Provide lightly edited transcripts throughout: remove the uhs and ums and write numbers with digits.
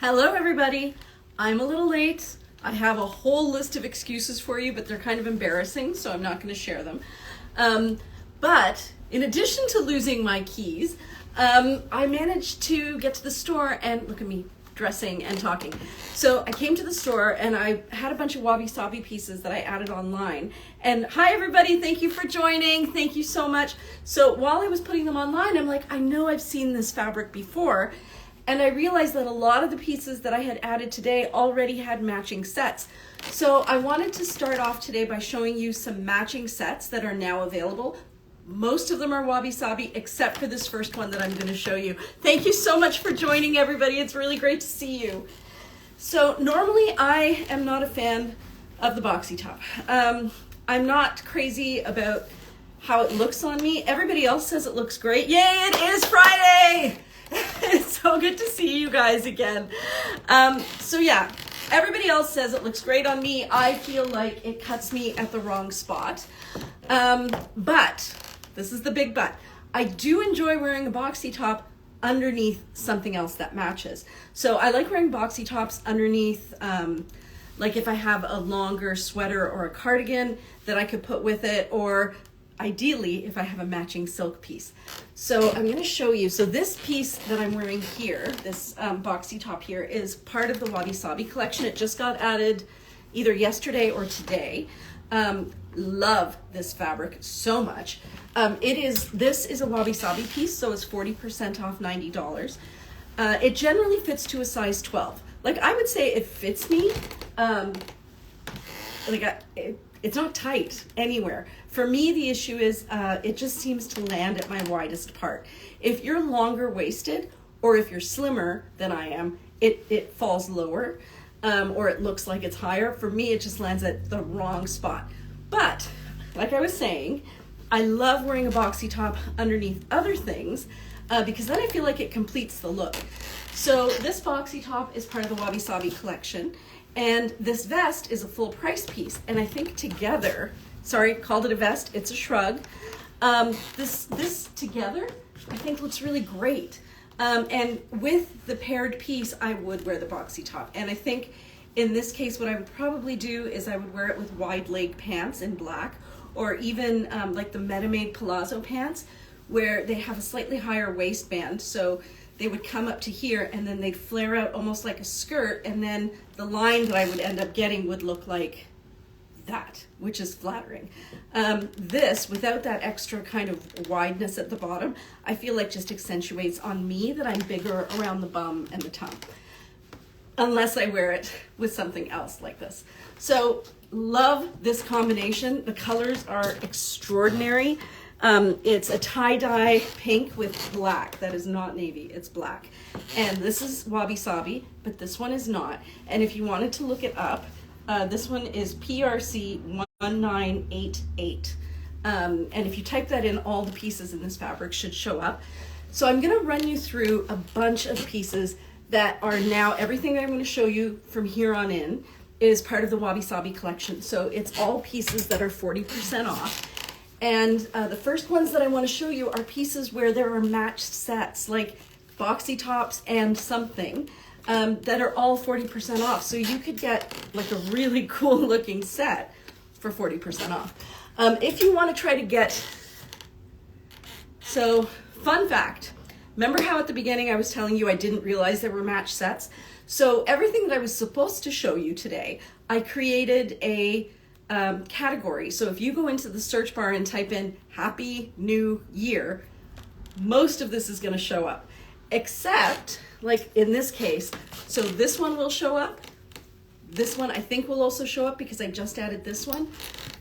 Hello everybody. I'm a little late. I have a whole list of excuses for you, but they're kind of embarrassing, so I'm not going to share them. But in addition to losing my keys, I managed to get to the store and look at me dressing and talking. So I came to the store and I had a bunch of Wabisabi pieces that I added online. And hi everybody, thank you for joining. Thank you so much. So while I was putting them online, I'm like, I know I've seen this fabric before. And I realized that a lot of the pieces that I had added today already had matching sets. So I wanted to start off today by showing you some matching sets that are now available. Most of them are Wabisabi, except for this first one that I'm going to show you. Thank you so much for joining, everybody. It's really great to see you. So normally I am not a fan of the boxy top. I'm not crazy about how it looks on me. Everybody else says it looks great. Yay, it is Friday! It's so good to see you guys again. So yeah, everybody else says it looks great on me. I feel like it cuts me at the wrong spot. But this is the big but. I do enjoy wearing a boxy top underneath something else that matches. So I like wearing boxy tops underneath, like if I have a longer sweater or a cardigan that I could put with it, or ideally if I have a matching silk piece. So I'm going to show you. So this piece that I'm wearing here, this boxy top here, is part of the Wabisabi collection. It just got added either yesterday or today. Love this fabric so much. This is a Wabisabi piece, so it's 40% off, $90. It generally fits to a size 12. Like I would say it fits me. It's not tight anywhere. For me, the issue is it just seems to land at my widest part. If you're longer waisted or if you're slimmer than I am, it falls lower or it looks like it's higher. For me, it just lands at the wrong spot. But like I was saying, I love wearing a boxy top underneath other things because then I feel like it completes the look. So this boxy top is part of the Wabisabi collection. And this vest is a full price piece. And I think together, sorry, called it a vest, it's a shrug. This together, I think looks really great. And with the paired piece, I would wear the boxy top. And I think in this case, what I would probably do is I would wear it with wide leg pants in black, or even like the Metamade palazzo pants, where they have a slightly higher waistband. So they would come up to here and then they'd flare out almost like a skirt, and then the line that I would end up getting would look like that, which is flattering. This, without that extra kind of wideness at the bottom, I feel like just accentuates on me that I'm bigger around the bum and the tummy, unless I wear it with something else like this. So love this combination. The colors are extraordinary. It's a tie-dye pink with black. That is not navy, it's black. And this is Wabisabi, but this one is not. And if you wanted to look it up, this one is PRC 1988. And if you type that in, all the pieces in this fabric should show up. So I'm gonna run you through a bunch of pieces that are now, everything that I'm gonna show you from here on in is part of the Wabisabi collection. So it's all pieces that are 40% off. And the first ones that I want to show you are pieces where there are matched sets, like boxy tops and something, that are all 40% off. So you could get like a really cool looking set for 40% off. If you want to try to get, so fun fact, remember how at the beginning I was telling you I didn't realize there were matched sets? So everything that I was supposed to show you today, I created a category. So if you go into the search bar and type in Happy New Year, most of this is going to show up, except like in this case. So this one will show up. This one I think will also show up because I just added this one,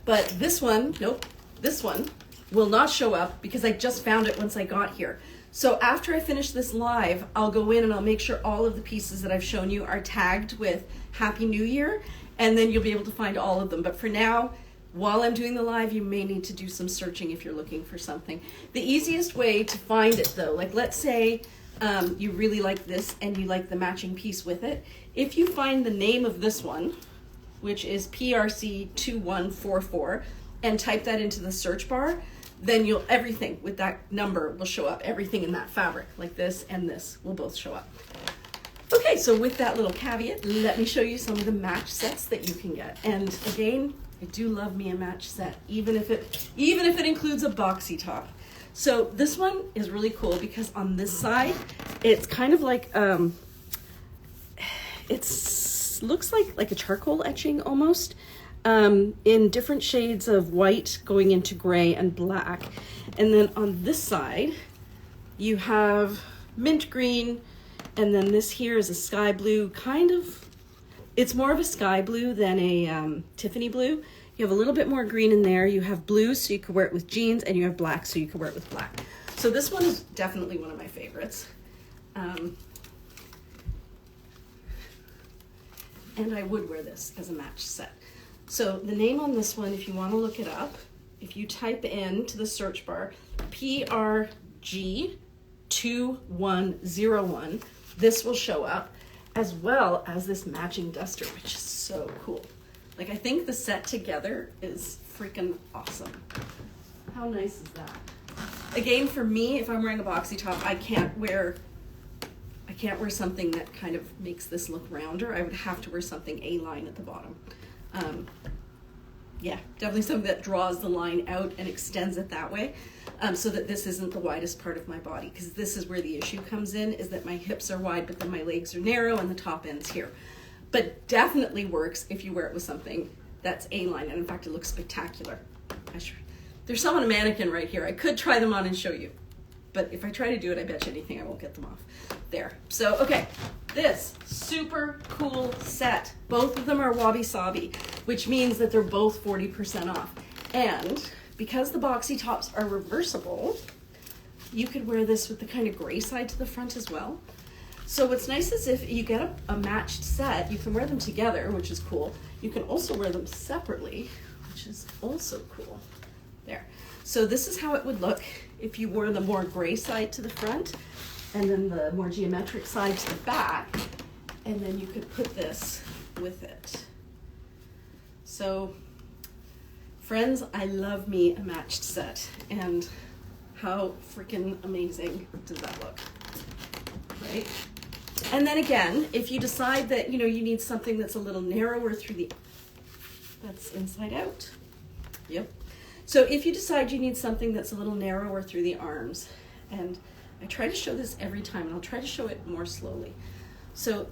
but this one, nope, this one will not show up because I just found it once I got here. So after I finish this live, I'll go in and I'll make sure all of the pieces that I've shown you are tagged with Happy New Year, and then you'll be able to find all of them. But for now, while I'm doing the live, you may need to do some searching if you're looking for something. The easiest way to find it though, like let's say you really like this and you like the matching piece with it. If you find the name of this one, which is PRC 2144, and type that into the search bar, then everything with that number will show up. Everything in that fabric, like this and this, will both show up. Okay, so with that little caveat, let me show you some of the match sets that you can get. And again, I do love me a match set, even if it includes a boxy top. So this one is really cool because on this side, it's kind of like looks like a charcoal etching almost, in different shades of white going into gray and black. And then on this side, you have mint green, and then this here is a sky blue, kind of, it's more of a sky blue than a Tiffany blue. You have a little bit more green in there. You have blue, so you could wear it with jeans, and you have black, so you could wear it with black. So this one is definitely one of my favorites. And I would wear this as a match set. So the name on this one, if you want to look it up, if you type into the search bar, PRG2101, this will show up, as well as this matching duster, which is so cool. Like, I think the set together is freaking awesome. How nice is that? Again, for me, if I'm wearing a boxy top, I can't wear something that kind of makes this look rounder. I would have to wear something A-line at the bottom. Yeah, definitely something that draws the line out and extends it that way, so that this isn't the widest part of my body, because this is where the issue comes in, is that my hips are wide, but then my legs are narrow and the top end's here. But definitely works if you wear it with something that's A-line, and in fact, it looks spectacular. There's some on a mannequin right here. I could try them on and show you, but if I try to do it, I bet you anything I won't get them off. There. So, okay, this super cool set. Both of them are Wabisabi, which means that they're both 40% off. And because the boxy tops are reversible, you could wear this with the kind of gray side to the front as well. So what's nice is if you get a matched set, you can wear them together, which is cool. You can also wear them separately, which is also cool. There. So this is how it would look if you wore the more gray side to the front and then the more geometric side to the back, and then you could put this with it. So friends, I love me a matched set, and how freaking amazing does that look, right? And then again, if you decide that, you need something that's a little narrower through that's inside out. Yep. So if you decide you need something that's a little narrower through the arms, and I try to show this every time, and I'll try to show it more slowly. So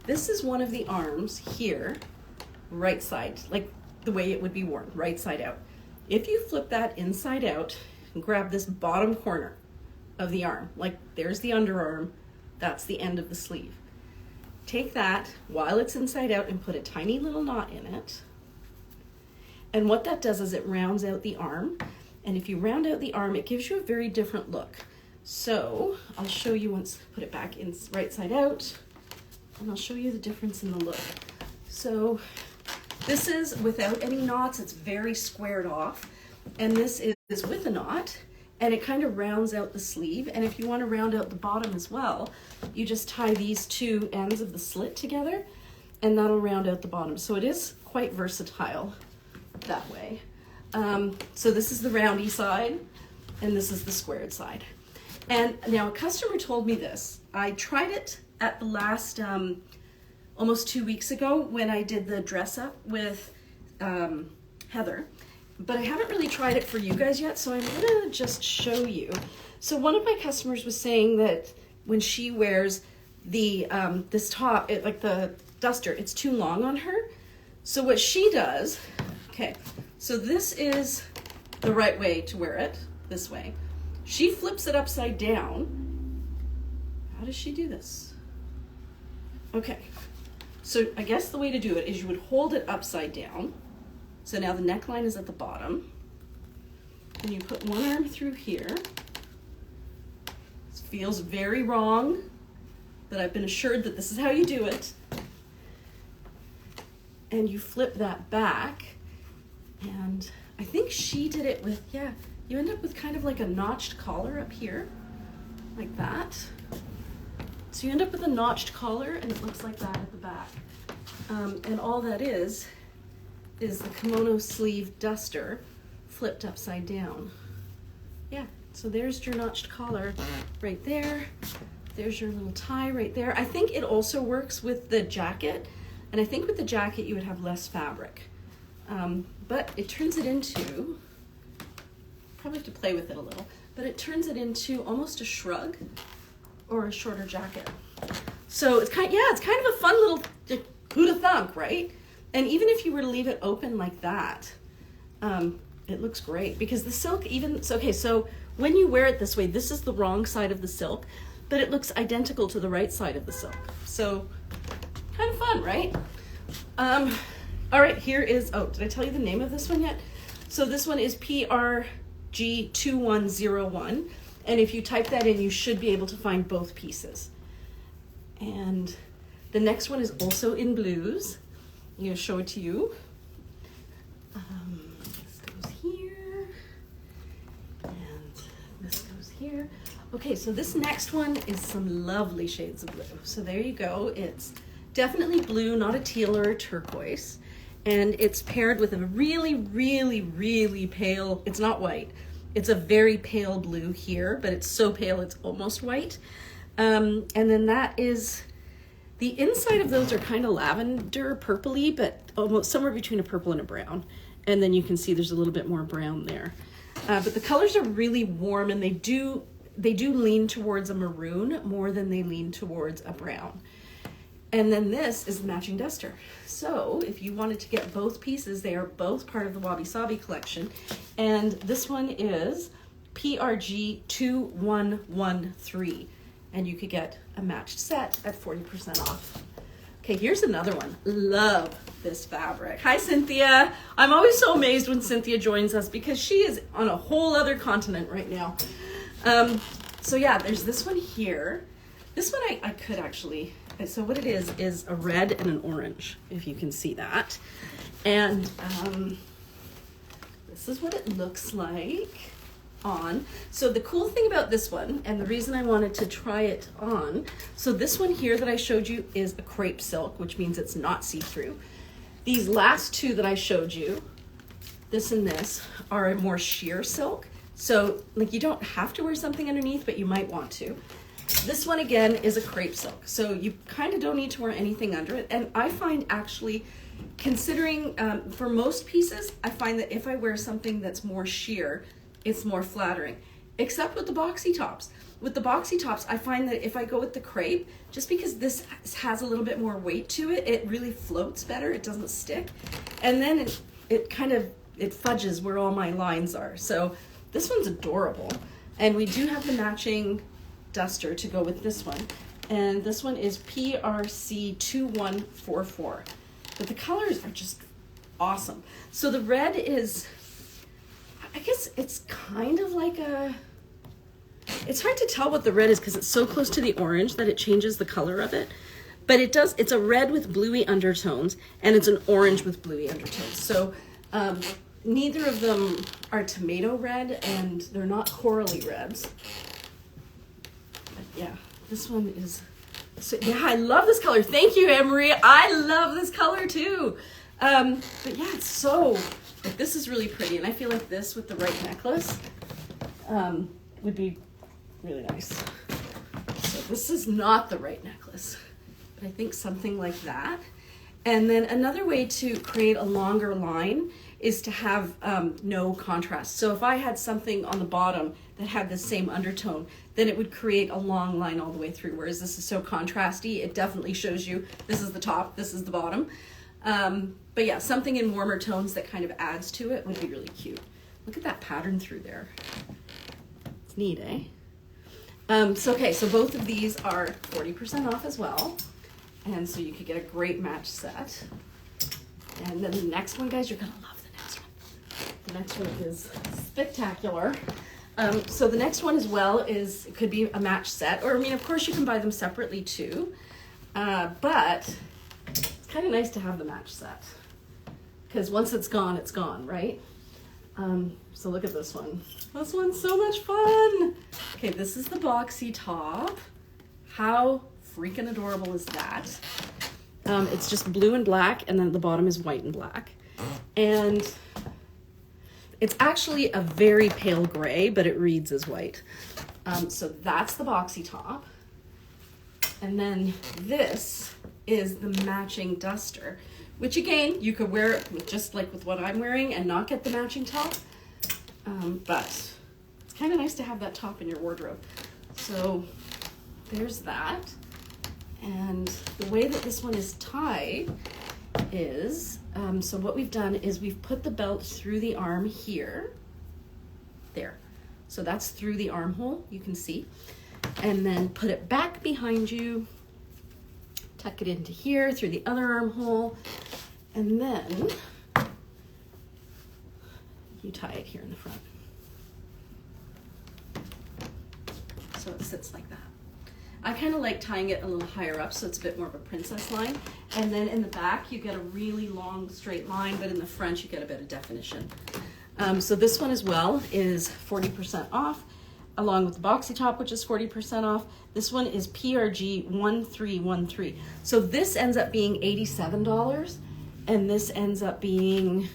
this is one of the arms here, right side, like the way it would be worn, right side out. If you flip that inside out and grab this bottom corner of the arm, like there's the underarm, that's the end of the sleeve. Take that while it's inside out and put a tiny little knot in it. And what that does is it rounds out the arm. And if you round out the arm, it gives you a very different look. So I'll show you once, put it back in right side out, and I'll show you the difference in the look. So this is without any knots. It's very squared off. And this is with a knot, and it kind of rounds out the sleeve. And if you want to round out the bottom as well, you just tie these two ends of the slit together, and that'll round out the bottom. So it is quite versatile that way. So this is the roundy side, and this is the squared side. And now a customer told me this. I tried it at the last, almost 2 weeks ago when I did the dress up with Heather, but I haven't really tried it for you guys yet, so I'm gonna just show you. So one of my customers was saying that when she wears the this top, like the duster, it's too long on her. So what she does, okay, so this is the right way to wear it, this way. She flips it upside down. How does she do this? Okay, so I guess the way to do it is you would hold it upside down. So now the neckline is at the bottom. And you put one arm through here. This feels very wrong, but I've been assured that this is how you do it. And you flip that back. And I think she did it with, yeah, you end up with kind of like a notched collar up here, like that. So you end up with a notched collar, and it looks like that at the back. And all that is the kimono sleeve duster flipped upside down. Yeah, so there's your notched collar right there. There's your little tie right there. I think it also works with the jacket, and I think with the jacket you would have less fabric. But it turns it into, probably have to play with it a little, but it turns it into almost a shrug or a shorter jacket. So it's kind of a fun little, who'da thunk, right? And even if you were to leave it open like that, it looks great because the silk so when you wear it this way, this is the wrong side of the silk, but it looks identical to the right side of the silk. So kind of fun, right? All right, here is, did I tell you the name of this one yet? So this one is PRG2101. And if you type that in, you should be able to find both pieces. And the next one is also in blues. I'm gonna show it to you. This goes here, and this goes here. Okay, so this next one is some lovely shades of blue. So there you go. It's definitely blue, not a teal or a turquoise. And it's paired with a really, really, really pale, it's not white. It's a very pale blue here, but it's so pale it's almost white. And then that is, the inside of those are kind of lavender purpley, but almost somewhere between a purple and a brown. And then you can see there's a little bit more brown there. But the colors are really warm, and they do lean towards a maroon more than they lean towards a brown. And then this is the matching duster. So if you wanted to get both pieces, they are both part of the Wabisabi collection. And this one is PRG2113. And you could get a matched set at 40% off. Okay, here's another one. Love this fabric. Hi, Cynthia. I'm always so amazed when Cynthia joins us because she is on a whole other continent right now. So yeah, there's this one here. This one I could actually, so what it is a red and an orange, if you can see that. And this is what it looks like on. So the cool thing about this one, and the reason I wanted to try it on, so this one here that I showed you is a crepe silk, which means it's not see-through. These last two that I showed you, this and this, are a more sheer silk. So like you don't have to wear something underneath, but you might want to. This one again is a crepe silk, so you kind of don't need to wear anything under it. And I find actually, considering for most pieces, I find that if I wear something that's more sheer, it's more flattering, except with the boxy tops. With the boxy tops, I find that if I go with the crepe, just because this has a little bit more weight to it, it really floats better, it doesn't stick. And then it fudges where all my lines are. So this one's adorable. And we do have the matching duster to go with this one. And this one is PRC2144. But the colors are just awesome. So the red is, I guess it's kind of like a, it's hard to tell what the red is because it's so close to the orange that it changes the color of it. But it's a red with bluey undertones, and it's an orange with bluey undertones. So neither of them are tomato red, and they're not corally reds. But yeah, this one is, so yeah, I love this color. Thank you, Anne-Marie. I love this color too. But yeah, it's so, like, this is really pretty, and I feel like this with the right necklace would be really nice. So this is not the right necklace, but I think something like that. And then another way to create a longer line is to have no contrast. So if I had something on the bottom that had the same undertone, then it would create a long line all the way through, whereas this is so contrasty, it definitely shows you this is the top, this is the bottom. But yeah, something in warmer tones that kind of adds to it would be really cute. Look at that pattern through there. It's neat, eh? So both of these are 40% off as well. And so you could get a great match set. And then the next one, guys, you're gonna love the next one. The next one is spectacular. So the next one as well it could be a match set, or I mean, of course you can buy them separately too. But it's kind of nice to have the match set because once it's gone, right? So look at this one. This one's so much fun. Okay, this is the boxy top. How freaking adorable is that? It's just blue and black, and then the bottom is white and black. And it's actually a very pale gray, but it reads as white. So that's the boxy top. And then this is the matching duster, which again, you could wear it with just like with what I'm wearing and not get the matching top. But it's kind of nice to have that top in your wardrobe. So there's that. And the way that this one is tied is, so what we've done is we've put the belt through the arm here, there. So that's through the armhole, you can see. And then put it back behind you, tuck it into here through the other armhole, and then you tie it here in the front. So it sits like that. I kind of like tying it a little higher up so it's a bit more of a princess line. And then in the back, you get a really long straight line, but in the front, you get a bit of definition. So this one as well is 40% off, along with the boxy top, which is 40% off. This one is PRG 1313. So this ends up being $87, and this ends up being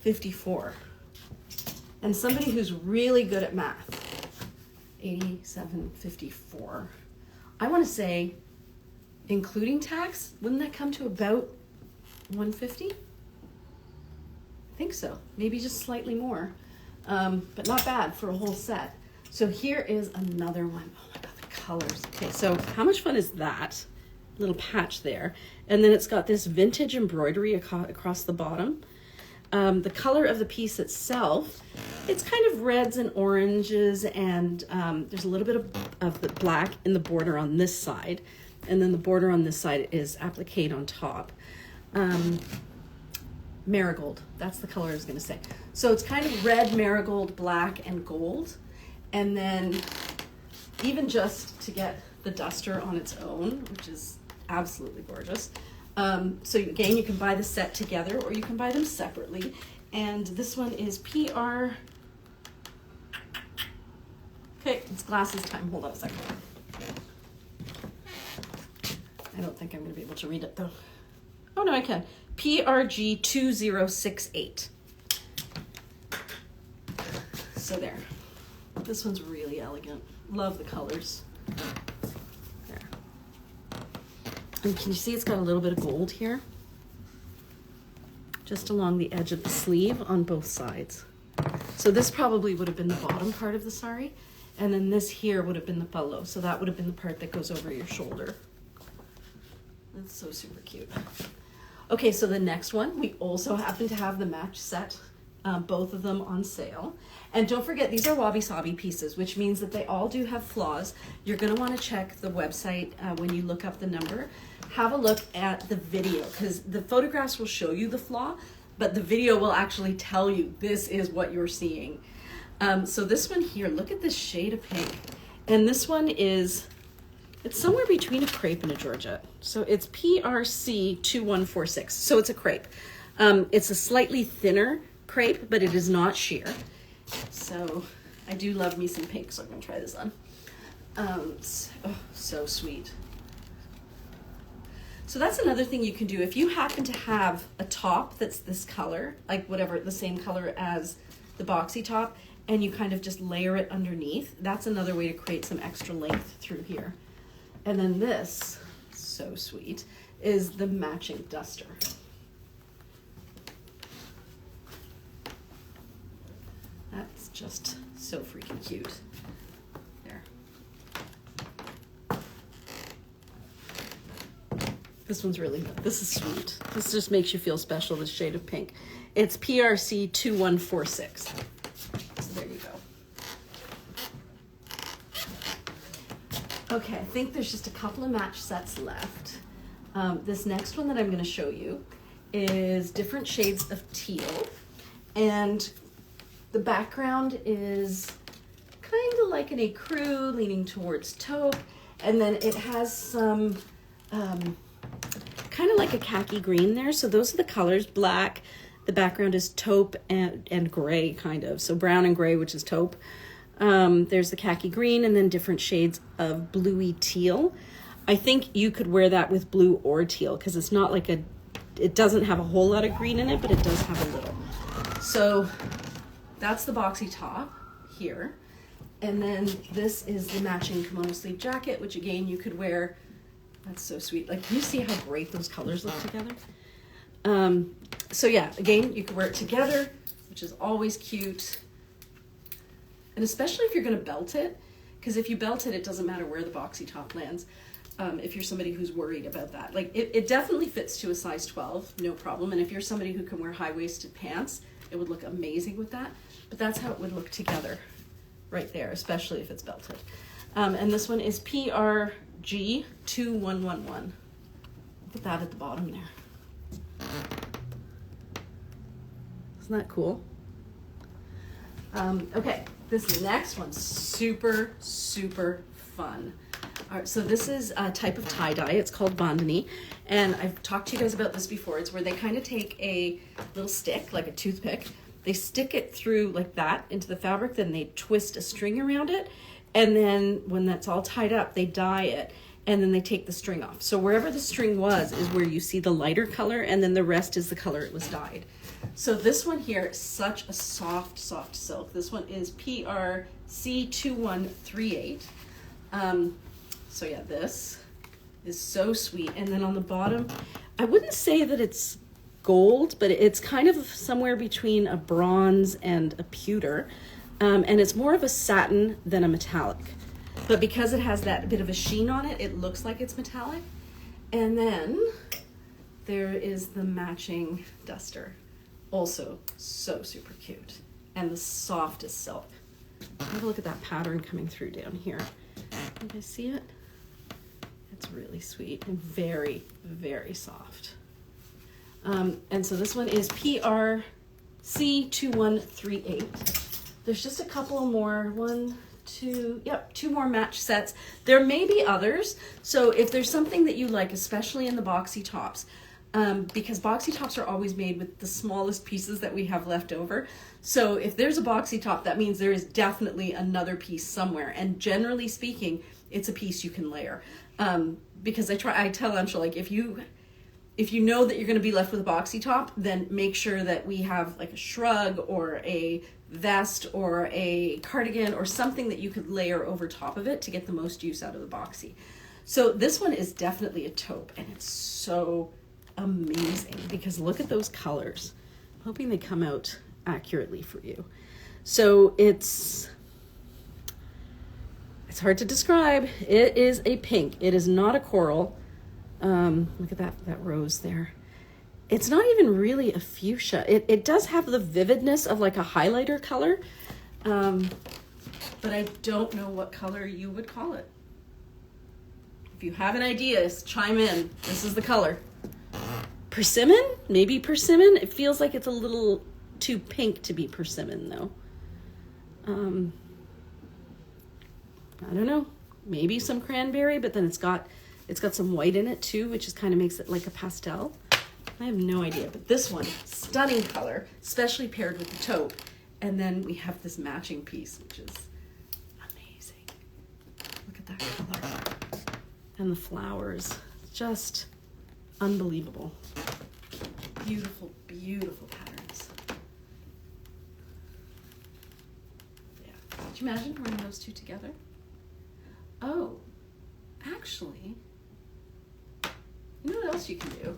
$54. And somebody who's really good at math, 87.54. I want to say, including tax, wouldn't that come to about 150? I think so. Maybe just slightly more, but not bad for a whole set. So here is another one. Oh my God, the colors. Okay, so how much fun is that? Little patch there. And then it's got this vintage embroidery across the bottom. The color of the piece itself, it's kind of reds and oranges, and there's a little bit of the black in the border on this side, and then the border on this side is applique on top. Marigold, that's the color I was going to say. So it's kind of red, marigold, black, and gold. And then even just to get the duster on its own, which is absolutely gorgeous. So again, you can buy the set together or you can buy them separately. And this one is PR. Okay, it's glasses time. Hold on a second. I don't think I'm going to be able to read it though. Oh no, I can. PRG 2068. So there. This one's really elegant. Love the colors. There. And can you see it's got a little bit of gold here? Just along the edge of the sleeve on both sides. So this probably would have been the bottom part of the sari. And then this here would have been the polo. So that would have been the part that goes over your shoulder. That's so super cute. Okay, so the next one, we also happen to have the match set, both of them on sale. And don't forget, these are wabi-sabi pieces, which means that they all do have flaws. You're gonna wanna check the website when you look up the number. Have a look at the video, because the photographs will show you the flaw, but the video will actually tell you this is what you're seeing. So this one here, look at this shade of pink. And this one is, it's somewhere between a crepe and a georgette. So it's PRC 2146. So it's a crepe. It's a slightly thinner crepe, but it is not sheer. So I do love me some pink, so I'm gonna try this on. So sweet. So that's another thing you can do. If you happen to have a top that's this color, like whatever, the same color as the boxy top, and you kind of just layer it underneath, that's another way to create some extra length through here. And then this, so sweet, is the matching duster. That's just so freaking cute. There. This one's really good. This is sweet. This just makes you feel special, this shade of pink. It's PRC 2146. So there you go. Okay, I think there's just a couple of match sets left. This next one that I'm going to show you is different shades of teal, and the background is kind of like an ecru leaning towards taupe, and then it has some kind of like a khaki green there. So those are the colors. Black, the background is taupe and gray kind of, so brown and gray, which is taupe. There's the khaki green, and then different shades of bluey teal. I think you could wear that with blue or teal, because it's not like it doesn't have a whole lot of green in it, but it does have a little. So that's the boxy top here. And then this is the matching kimono sleeve jacket, which again, you could wear. That's so sweet. Like, can you see how great those colors look together? So yeah, again, you could wear it together, which is always cute. And especially if you're going to belt it, because if you belt it, it doesn't matter where the boxy top lands. If you're somebody who's worried about that, like it definitely fits to a size 12, no problem. And if you're somebody who can wear high-waisted pants, it would look amazing with that. But that's how it would look together right there, especially if it's belted. And this one is PRG2111. Put that at the bottom there. Isn't that cool? Okay, this next one's super, super fun. All right, so this is a type of tie-dye. It's called bandhani. And I've talked to you guys about this before. It's where they kind of take a little stick, like a toothpick. They stick it through like that into the fabric. Then they twist a string around it. And then when that's all tied up, they dye it. And then they take the string off. So wherever the string was is where you see the lighter color. And then the rest is the color it was dyed. So this one here is such a soft, soft silk. This one is PRC2138. So yeah, this is so sweet. And then on the bottom, I wouldn't say that it's gold, but it's kind of somewhere between a bronze and a pewter. And it's more of a satin than a metallic. But because it has that bit of a sheen on it, it looks like it's metallic. And then there is the matching duster. Also so super cute. And the softest silk. Have a look at that pattern coming through down here. You guys see it? It's really sweet and very, very soft. And so this one is PRC2138. There's just a couple more. Two more match sets. There may be others. So if there's something that you like, especially in the boxy tops, because boxy tops are always made with the smallest pieces that we have left over. So if there's a boxy top, that means there is definitely another piece somewhere. And generally speaking, it's a piece you can layer. Because I tell Ansha, like, if you know that you're going to be left with a boxy top, then make sure that we have like a shrug or a vest or a cardigan or something that you could layer over top of it to get the most use out of the boxy. So this one is definitely a taupe, and it's so amazing because look at those colors. I'm hoping they come out accurately for you. So it's hard to describe. It is a pink. It is not a coral. Look at that rose there. It's not even really a fuchsia. It does have the vividness of like a highlighter color, but I don't know what color you would call it. If you have an idea, chime in. This is the color. Persimmon? Maybe persimmon? It feels like it's a little too pink to be persimmon though. I don't know. Maybe some cranberry, but then it's got some white in it too, which just kind of makes it like a pastel. I have no idea, but this one, stunning color, especially paired with the taupe. And then we have this matching piece, which is amazing. Look at that color. And the flowers, just unbelievable. Beautiful, beautiful patterns. Yeah, could you imagine wearing those two together? Oh, actually, you know what else you can do?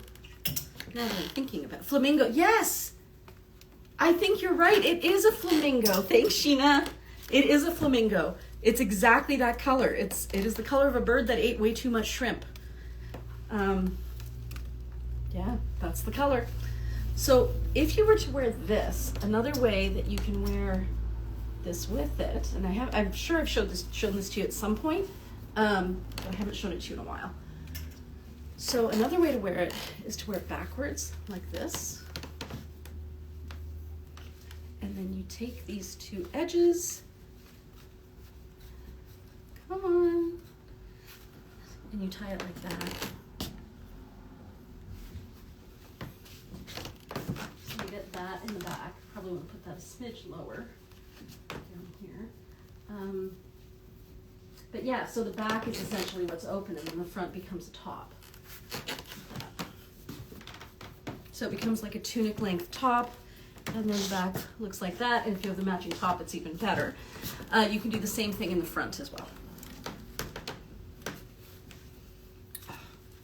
Now that I'm thinking about it. Flamingo. Yes! I think you're right. It is a flamingo. Thanks, Sheena. It is a flamingo. It's exactly that color. It is the color of a bird that ate way too much shrimp. Yeah, that's the color. So if you were to wear this, another way that you can wear this with it, and I'm sure I've shown this to you at some point, but I haven't shown it to you in a while. So another way to wear it is to wear it backwards, like this. And then you take these two edges, come on, and you tie it like that. So you get that in the back. Probably want to put that a smidge lower down here. But yeah, so the back is essentially what's open, and then the front becomes a top. So it becomes like a tunic length top, and then the back looks like that. And if you have the matching top, it's even better. You can do the same thing in the front as well. Oh,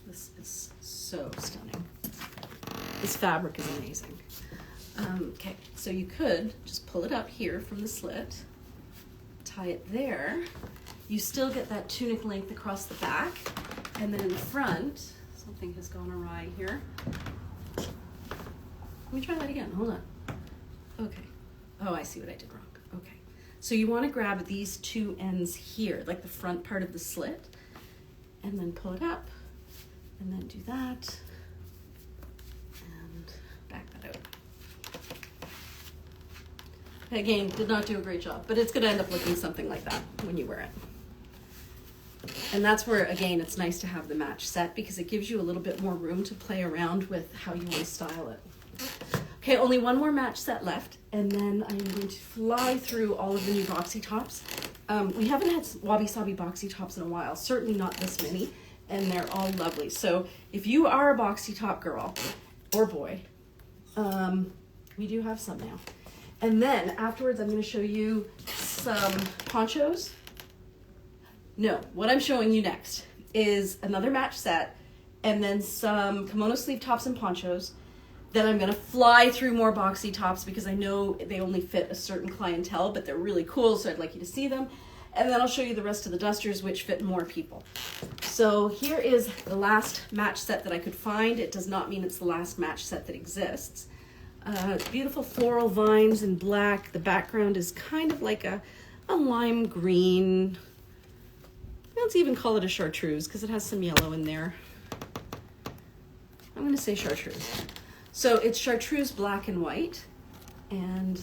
this is so stunning. This fabric is amazing. Okay, so you could just pull it up here from the slit, tie it there. You still get that tunic length across the back, and then in the front, something has gone awry here. Let me try that again, hold on. Okay, oh, I see what I did wrong. Okay, so you want to grab these two ends here, like the front part of the slit, and then pull it up, and then do that, and back that out. Again, did not do a great job, but it's going to end up looking something like that when you wear it. And that's where, again, it's nice to have the match set because it gives you a little bit more room to play around with how you want to style it. Okay, only one more match set left, and then I'm going to fly through all of the new boxy tops. We haven't had Wabisabi Boxy Tops in a while, certainly not this many, and they're all lovely. So if you are a boxy top girl or boy, we do have some now. And then afterwards, I'm going to show you some ponchos. No, what I'm showing you next is another match set and then some kimono sleeve tops and ponchos. Then I'm going to fly through more boxy tops because I know they only fit a certain clientele, but they're really cool, so I'd like you to see them. And then I'll show you the rest of the dusters, which fit more people. So here is the last match set that I could find. It does not mean it's the last match set that exists. Beautiful floral vines in black. The background is kind of like a lime green. Let's even call it a chartreuse because it has some yellow in there. I'm going to say chartreuse. So it's chartreuse black and white, and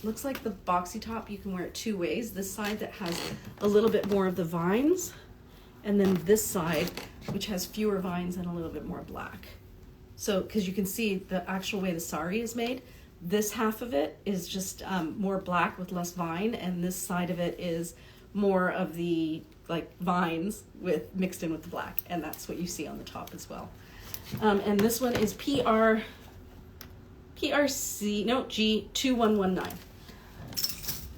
looks like the boxy top, you can wear it two ways. This side that has a little bit more of the vines, and then this side, which has fewer vines and a little bit more black. So, because you can see the actual way the sari is made, this half of it is just more black with less vine, and this side of it is more of the like vines with mixed in with the black, and that's what you see on the top as well. And this one is G2119.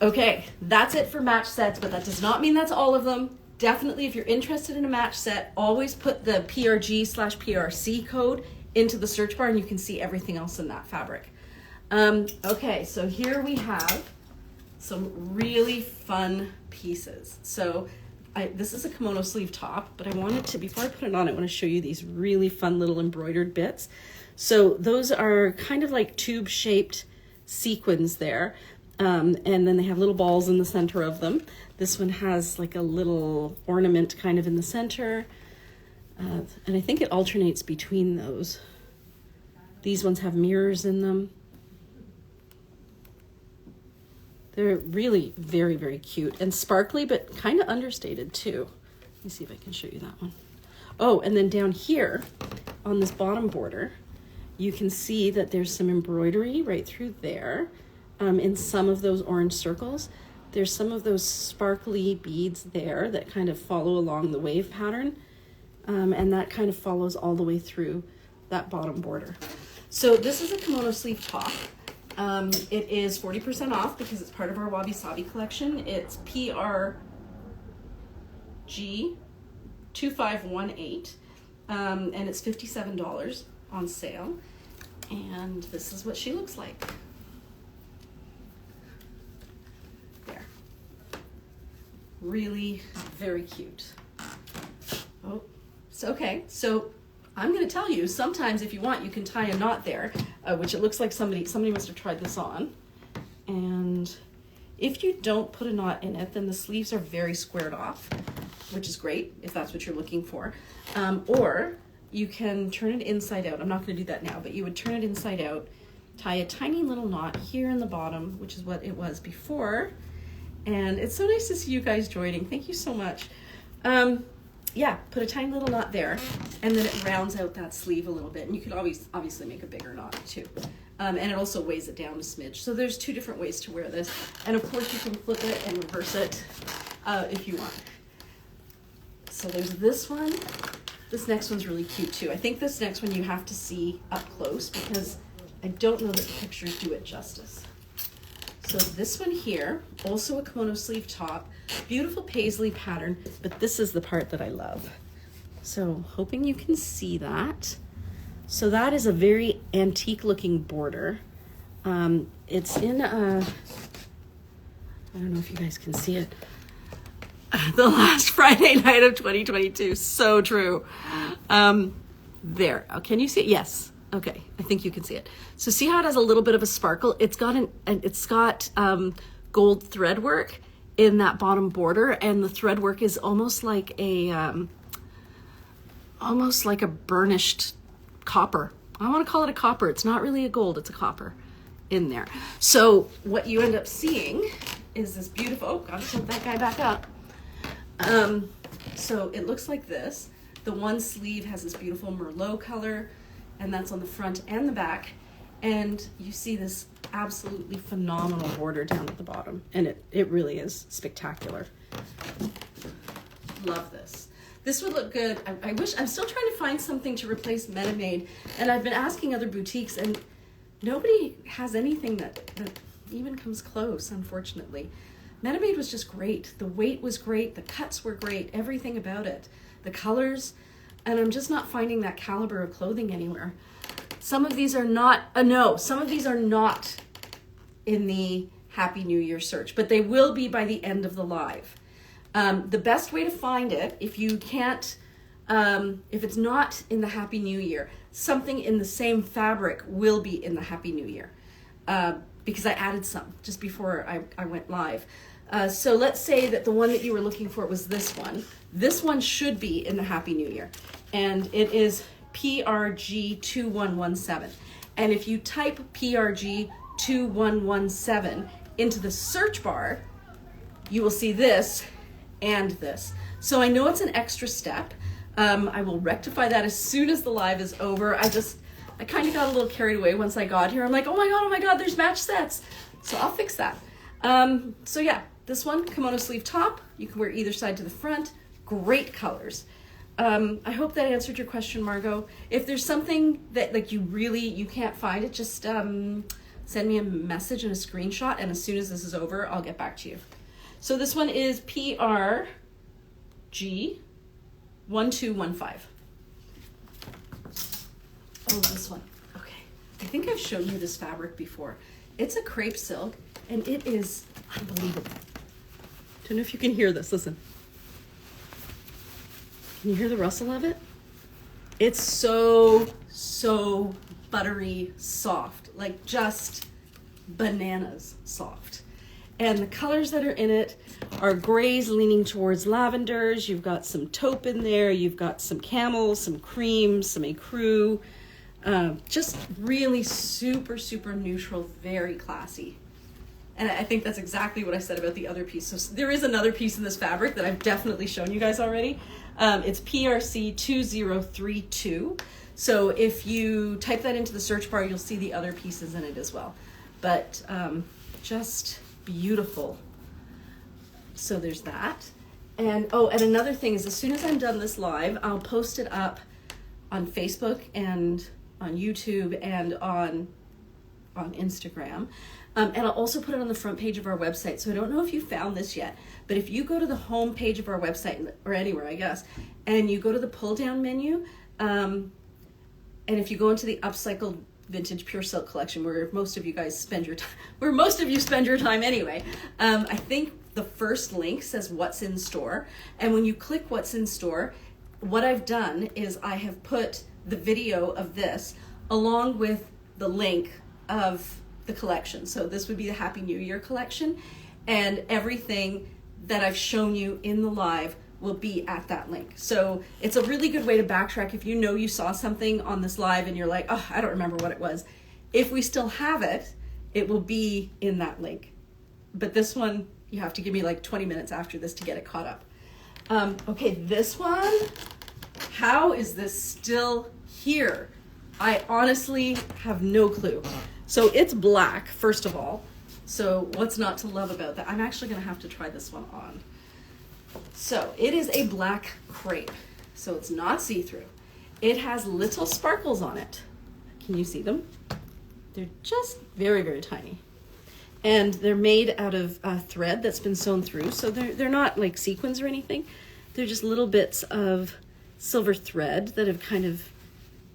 Okay, that's it for match sets, but that does not mean that's all of them. Definitely, if you're interested in a match set, always put the PRG/PRC code into the search bar and you can see everything else in that fabric. Okay, so here we have some really fun pieces. So this is a kimono sleeve top, but I wanted to, before I put it on, I want to show you these really fun little embroidered bits. So those are kind of like tube shaped sequins there. And then they have little balls in the center of them. This one has like a little ornament kind of in the center. And I think it alternates between those. These ones have mirrors in them. They're really very, very cute and sparkly, but kind of understated too. Let me see if I can show you that one. Oh, and then down here on this bottom border, you can see that there's some embroidery right through there. In some of those orange circles, there's some of those sparkly beads there that kind of follow along the wave pattern. And that kind of follows all the way through that bottom border. So this is a kimono sleeve top. It is 40% off because it's part of our Wabisabi collection. It's PRG2518, and it's $57 on sale. And this is what she looks like. There. Really very cute. Oh, so okay. So I'm going to tell you, sometimes if you want, you can tie a knot there, which it looks like somebody must have tried this on. And if you don't put a knot in it, then the sleeves are very squared off, which is great if that's what you're looking for. Or you can turn it inside out. I'm not going to do that now, but you would turn it inside out, tie a tiny little knot here in the bottom, which is what it was before. And it's so nice to see you guys joining. Thank you so much. Yeah, put a tiny little knot there, and then it rounds out that sleeve a little bit. And you could always obviously make a bigger knot too. And it also weighs it down a smidge. So there's two different ways to wear this. And of course you can flip it and reverse it if you want. So there's this one. This next one's really cute too. I think this next one you have to see up close because I don't know that the pictures do it justice. So this one here, also a kimono sleeve top, beautiful paisley pattern, but this is the part that I love. So hoping you can see that. So that is a very antique looking border. It's in a, I don't know if you guys can see it. The last Friday night of 2022, so true. There, oh, can you see it? Yes. Okay, I think you can see it. So see how it has a little bit of a sparkle? It's got gold thread work in that bottom border, and the thread work is almost like a burnished copper. I want to call it a copper. It's not really a gold, it's a copper in there. So what you end up seeing is this beautiful, oh, gotta tilt that guy back up. So it looks like this. The one sleeve has this beautiful Merlot color, and that's on the front and the back. And you see this absolutely phenomenal border down at the bottom. And it really is spectacular. Love this. This would look good. I'm still trying to find something to replace Metamade. And I've been asking other boutiques, and nobody has anything that even comes close, unfortunately. Metamade was just great. The weight was great. The cuts were great. Everything about it. The colors. And I'm just not finding that caliber of clothing anywhere. Some of these are not, some of these are not in the Happy New Year search, but they will be by the end of the live. The best way to find it, if you can't, if it's not in the Happy New Year, something in the same fabric will be in the Happy New Year, because I added some just before I went live. So let's say that the one that you were looking for was this one. This one should be in the Happy New Year, and it is PRG 2117. And if you type PRG 2117 into the search bar, you will see this and this. So I know it's an extra step. I will rectify that as soon as the live is over. I kind of got a little carried away once I got here. I'm like, oh my God, there's match sets. So I'll fix that. So yeah, this one, kimono sleeve top. You can wear either side to the front. Great colors. I hope that answered your question, Margot. If there's something that like you can't find it, just send me a message and a screenshot, and as soon as this is over, I'll get back to you. So this one is PRG 1215. Oh, this one. Okay. I think I've shown you this fabric before. It's a crepe silk, and it is unbelievable. Don't know if you can hear this. Listen. Can you hear the rustle of it? It's so buttery soft, like just bananas soft. And the colors that are in it are grays leaning towards lavenders. You've got some taupe in there. You've got some camel, some cream, some ecru. Just really super neutral, very classy. And I think that's exactly what I said about the other piece. So there is another piece in this fabric that I've definitely shown you guys already. It's PRC 2032. So if you type that into the search bar, you'll see the other pieces in it as well. But just beautiful. So there's that. And and another thing is, as soon as I'm done this live, I'll post it up on Facebook and on YouTube and on Instagram. And I'll also put it on the front page of our website. So I don't know if you found this yet, but if you go to the home page of our website, or anywhere, I guess, and you go to the pull down menu, and if you go into the upcycled vintage pure silk collection, where most of you guys spend your time, where most of you spend your time anyway, I think the first link says what's in store. And when you click what's in store, what I've done is I have put the video of this along with the link of the collection. So this would be the Happy New Year collection, and everything that I've shown you in the live will be at that link. So it's a really good way to backtrack if you know you saw something on this live and you're like, oh, I don't remember what it was. If we still have it, it will be in that link. But this one, you have to give me like 20 minutes after this to get it caught up. Okay, this one, how is this still here? I honestly have no clue. So it's black, first of all. So what's not to love about that? I'm actually gonna have to try this one on. So it is a black crepe. So it's not see-through. It has little sparkles on it. Can you see them? They're just very tiny. And they're made out of thread that's been sewn through. So they're not like sequins or anything. They're just little bits of silver thread that have kind of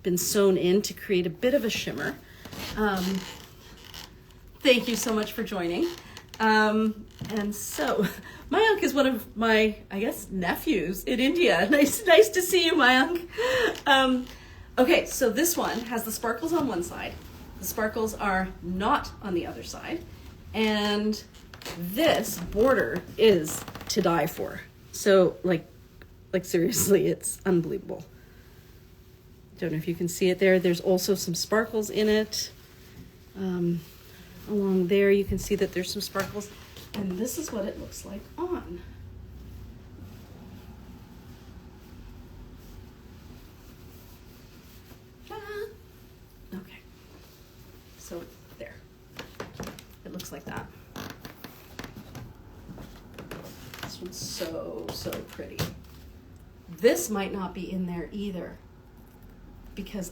been sewn in to create a bit of a shimmer. Thank you so much for joining. And so Mayank is one of my, I guess, nephews in India. Nice to see you, Mayank. Okay, so this one has the sparkles on one side. The sparkles are not on the other side. And this border is to die for. So like seriously, it's unbelievable. Don't know if you can see it there. There's also some sparkles in it. Along there, you can see that there's some sparkles. And this is what it looks like on. Okay. So there. It looks like that. This one's so pretty. This might not be in there either, because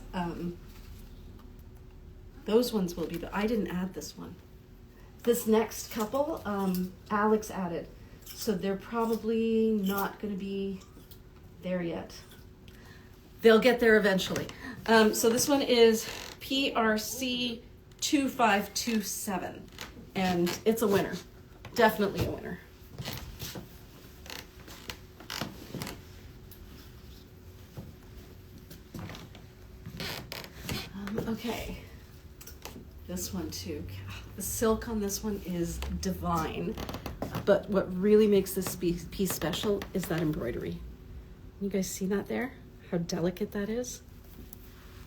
those ones will be, but I didn't add this one. This next couple, Alex added, so they're probably not going to be there yet. They'll get there eventually. So this one is PRC 2527, and it's a winner. Definitely a winner. Okay, this one too. The silk on this one is divine, but what really makes this piece special is that embroidery. You guys see that there? How delicate that is?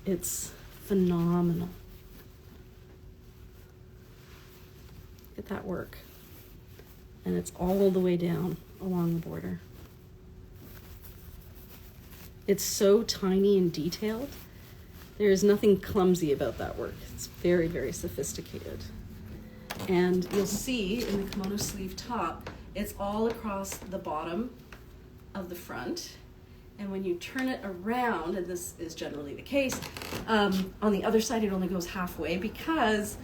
It's phenomenal. Look at that work. And it's all the way down along the border. It's so tiny and detailed. There is nothing clumsy about that work. It's very, very sophisticated. And you'll see in the kimono sleeve top, it's all across the bottom of the front. And when you turn it around, and this is generally the case, on the other side it only goes halfway, because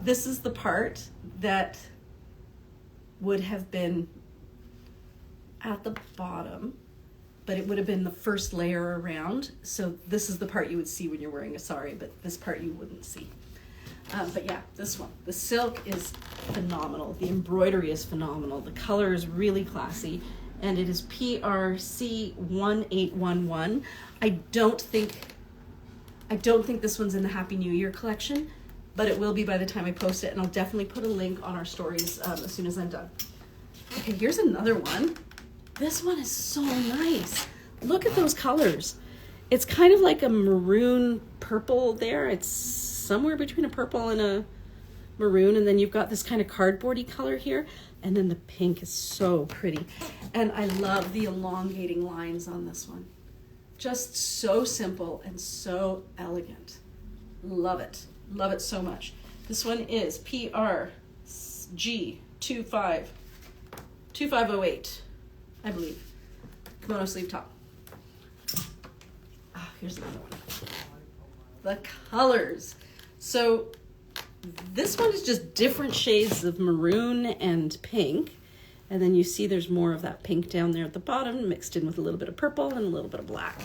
this is the part that would have been at the bottom, but it would have been the first layer around. So this is the part you would see when you're wearing a sari, but this part you wouldn't see. But yeah, this one, the silk is phenomenal. The embroidery is phenomenal. The color is really classy, and it is PRC 1811. I don't think this one's in the Happy New Year collection, but it will be by the time I post it, and I'll definitely put a link on our stories as soon as I'm done. Okay, here's another one. This one is so nice. Look at those colors. It's kind of like a maroon purple there. It's somewhere between a purple and a maroon, and then you've got this kind of cardboardy color here, and then the pink is so pretty. And I love the elongating lines on this one. Just so simple and so elegant. Love it. Love it so much. This one is PRG 2508, I believe. Kimono sleeve top. Ah, here's another one. The colors. So this one is just different shades of maroon and pink. And then you see there's more of that pink down there at the bottom, mixed in with a little bit of purple and a little bit of black.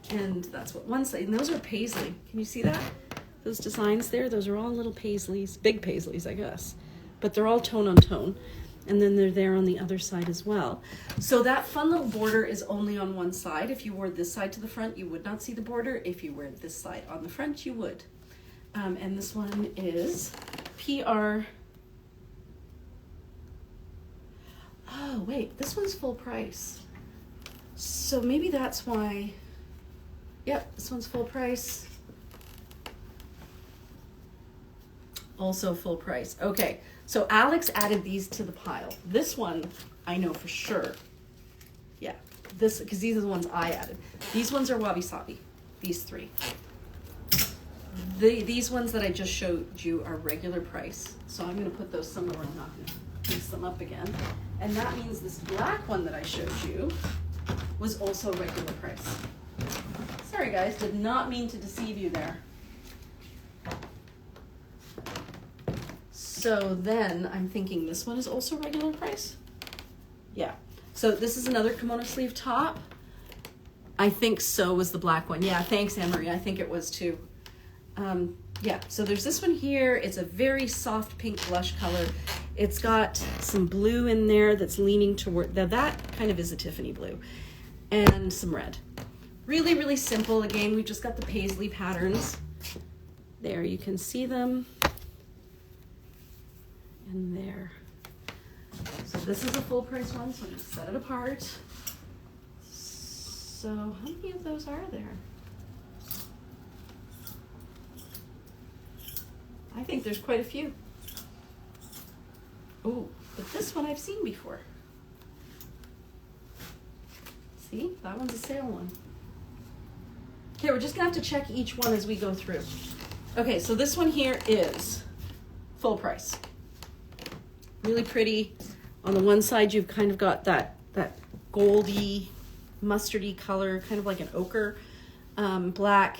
And that's what one side, and those are paisley. Can you see that? Those designs there, those are all little paisleys, big paisleys, I guess. But they're all tone on tone. And then they're there on the other side as well. So that fun little border is only on one side. If you wore this side to the front, you would not see the border. If you wear this side on the front, you would. And this one is PR. Oh, wait, this one's full price. So maybe that's why. Yep, this one's full price. Also full price. Okay, so Alex added these to the pile. This one, I know for sure. Yeah, this, because these are the ones I added. These ones are Wabisabi, these three. These ones that I just showed you are regular price. So I'm gonna put those somewhere. I'm not gonna mix them up again. And that means this black one that I showed you was also regular price. Sorry guys, did not mean to deceive you there. So then I'm thinking this one is also regular price. Yeah. So this is another kimono sleeve top. I think so was the black one. Yeah, thanks, Anne-Marie. I think it was too. Yeah, so there's this one here. It's a very soft pink blush color. It's got some blue in there that's leaning toward, that kind of is a Tiffany blue, and some red. Really, really simple. Again, we've just got the paisley patterns. There, you can see them. And there. So this is a full price one, so I'm gonna set it apart. So how many of those are there? I think there's quite a few. Oh, but this one I've seen before. See, that one's a sale one. Okay, we're just gonna have to check each one as we go through. Okay, so this one here is full price. Really pretty. On the one side, you've kind of got that goldy, mustardy color, kind of like an ochre, black,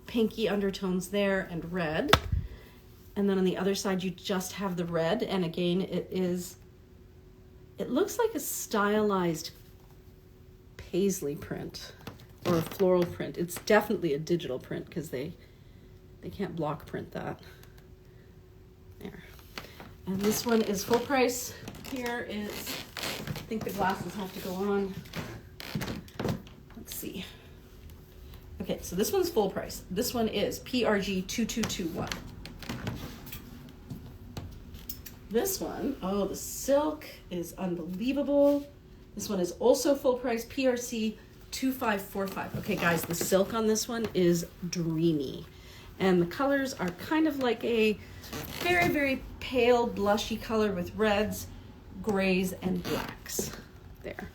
pinky undertones there, and red. And then on the other side, you just have the red. And again, it looks like a stylized paisley print or a floral print. It's definitely a digital print because they can't block print that. There. And this one is full price. Here is, I think the glasses have to go on. Let's see. Okay, so this one's full price. This one is PRG 2221. This one, oh, the silk is unbelievable. This one is also full price, PRC 2545. Okay, guys, the silk on this one is dreamy. And the colors are kind of like a very, very pale, blushy color with reds, grays, and blacks there.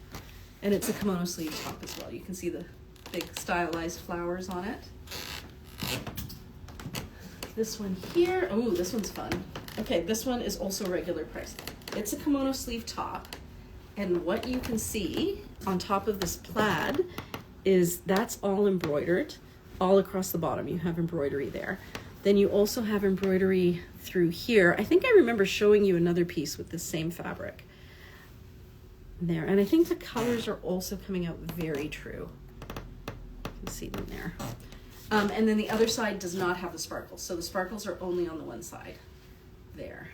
And it's a kimono sleeve top as well. You can see the big stylized flowers on it. This one here, oh, this one's fun. Okay, this one is also regular price. It's a kimono sleeve top. And what you can see on top of this plaid is that's all embroidered. All across the bottom, you have embroidery there. Then you also have embroidery through here. I think I remember showing you another piece with the same fabric there. And I think the colors are also coming out very true. You can see them there. And then the other side does not have the sparkles. So the sparkles are only on the one side there.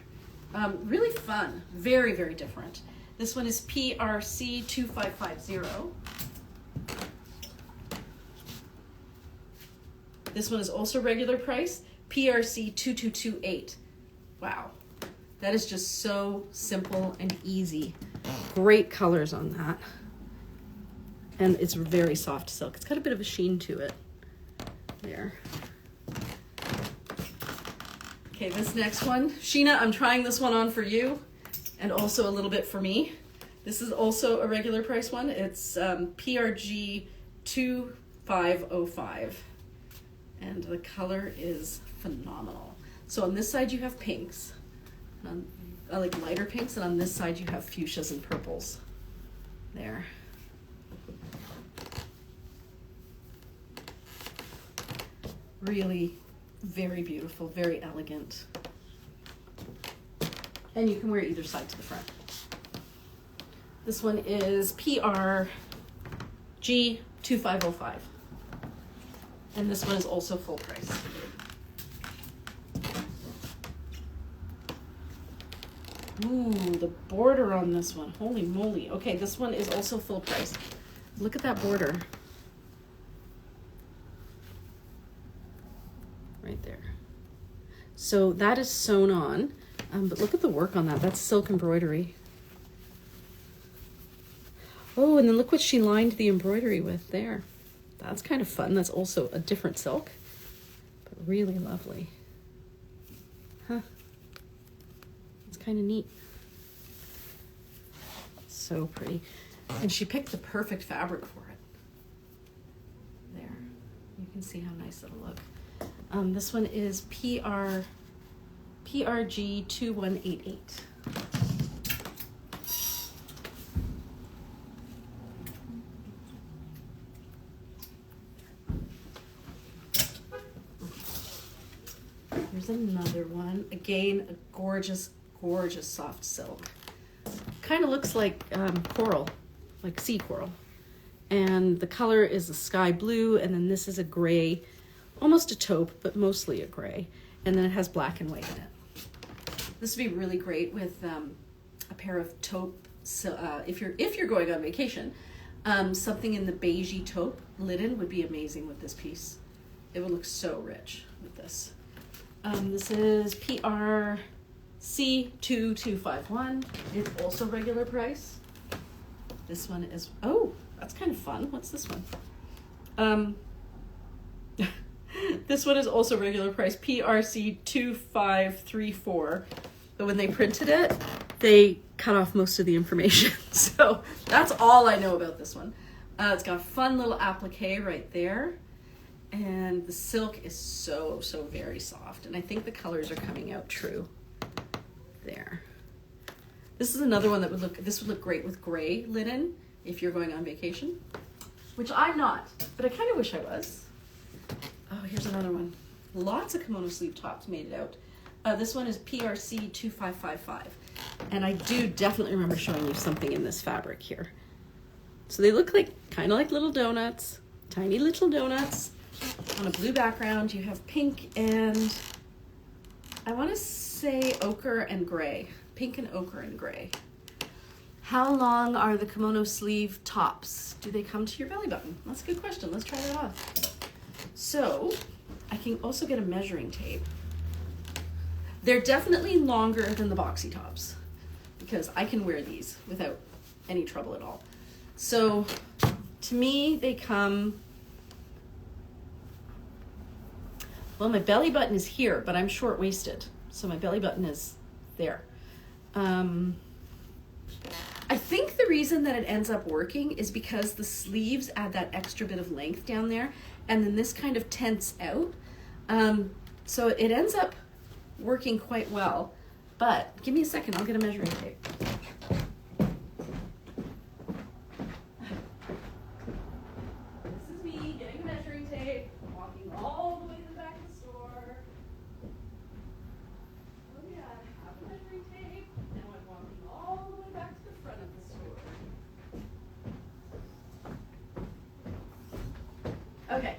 Really fun, very, very different. This one is PRC 2550. This one is also regular price, PRC 2228. Wow, that is just so simple and easy. Great colors on that. And it's very soft silk. It's got a bit of a sheen to it. There. Okay, this next one. Sheena, I'm trying this one on for you and also a little bit for me. This is also a regular price one. It's PRG 2505. And the color is phenomenal. So on this side you have pinks, and on, like lighter pinks, and on this side you have fuchsias and purples. There. Really very beautiful, very elegant. And you can wear either side to the front. This one is PRG 2505. And this one is also full price. Ooh, the border on this one. Holy moly. Okay, this one is also full price. Look at that border. Right there. So that is sewn on, but look at the work on that. That's silk embroidery. Oh, and then look what she lined the embroidery with there. That's kind of fun. That's also a different silk, but really lovely. Huh. It's kind of neat. So pretty. And she picked the perfect fabric for it. There. You can see how nice it'll look. This one is PRG 2188. Here's another one. Again, a gorgeous, gorgeous soft silk. Kind of looks like coral, like sea coral. And the color is a sky blue, and then this is a gray, almost a taupe, but mostly a gray. And then it has black and white in it. This would be really great with a pair of taupe, if you're going on vacation. Something in the beigey taupe linen would be amazing with this piece. It would look so rich with this. This is PRC2251. It's also regular price. This one is, oh, that's kind of fun. What's this one? This one is also regular price, PRC2534. But when they printed it, they cut off most of the information. So that's all I know about this one. It's got a fun little applique right there. And the silk is so, so very soft. And I think the colors are coming out true there. This is another one that would look great with gray linen if you're going on vacation, which I'm not, but I kind of wish I was. Oh, here's another one. Lots of kimono sleeve tops made it out. This one is PRC 2555. And I do definitely remember showing you something in this fabric here. So they look like, kind of like little donuts, tiny little donuts. On a blue background, you have pink and I want to say ochre and gray. Pink and ochre and gray. How long are the kimono sleeve tops? Do they come to your belly button? That's a good question. Let's try that off. So I can also get a measuring tape. They're definitely longer than the boxy tops because I can wear these without any trouble at all. So to me, they come, well, my belly button is here, but I'm short-waisted. So my belly button is there. I think the reason that it ends up working is because the sleeves add that extra bit of length down there, and then this kind of tents out. So it ends up working quite well. But give me a second, I'll get a measuring tape. This is me getting a measuring tape, walking all the way to the back of the store. Oh yeah, I have a measuring tape. Now I'm walking all the way back to the front of the store. Okay,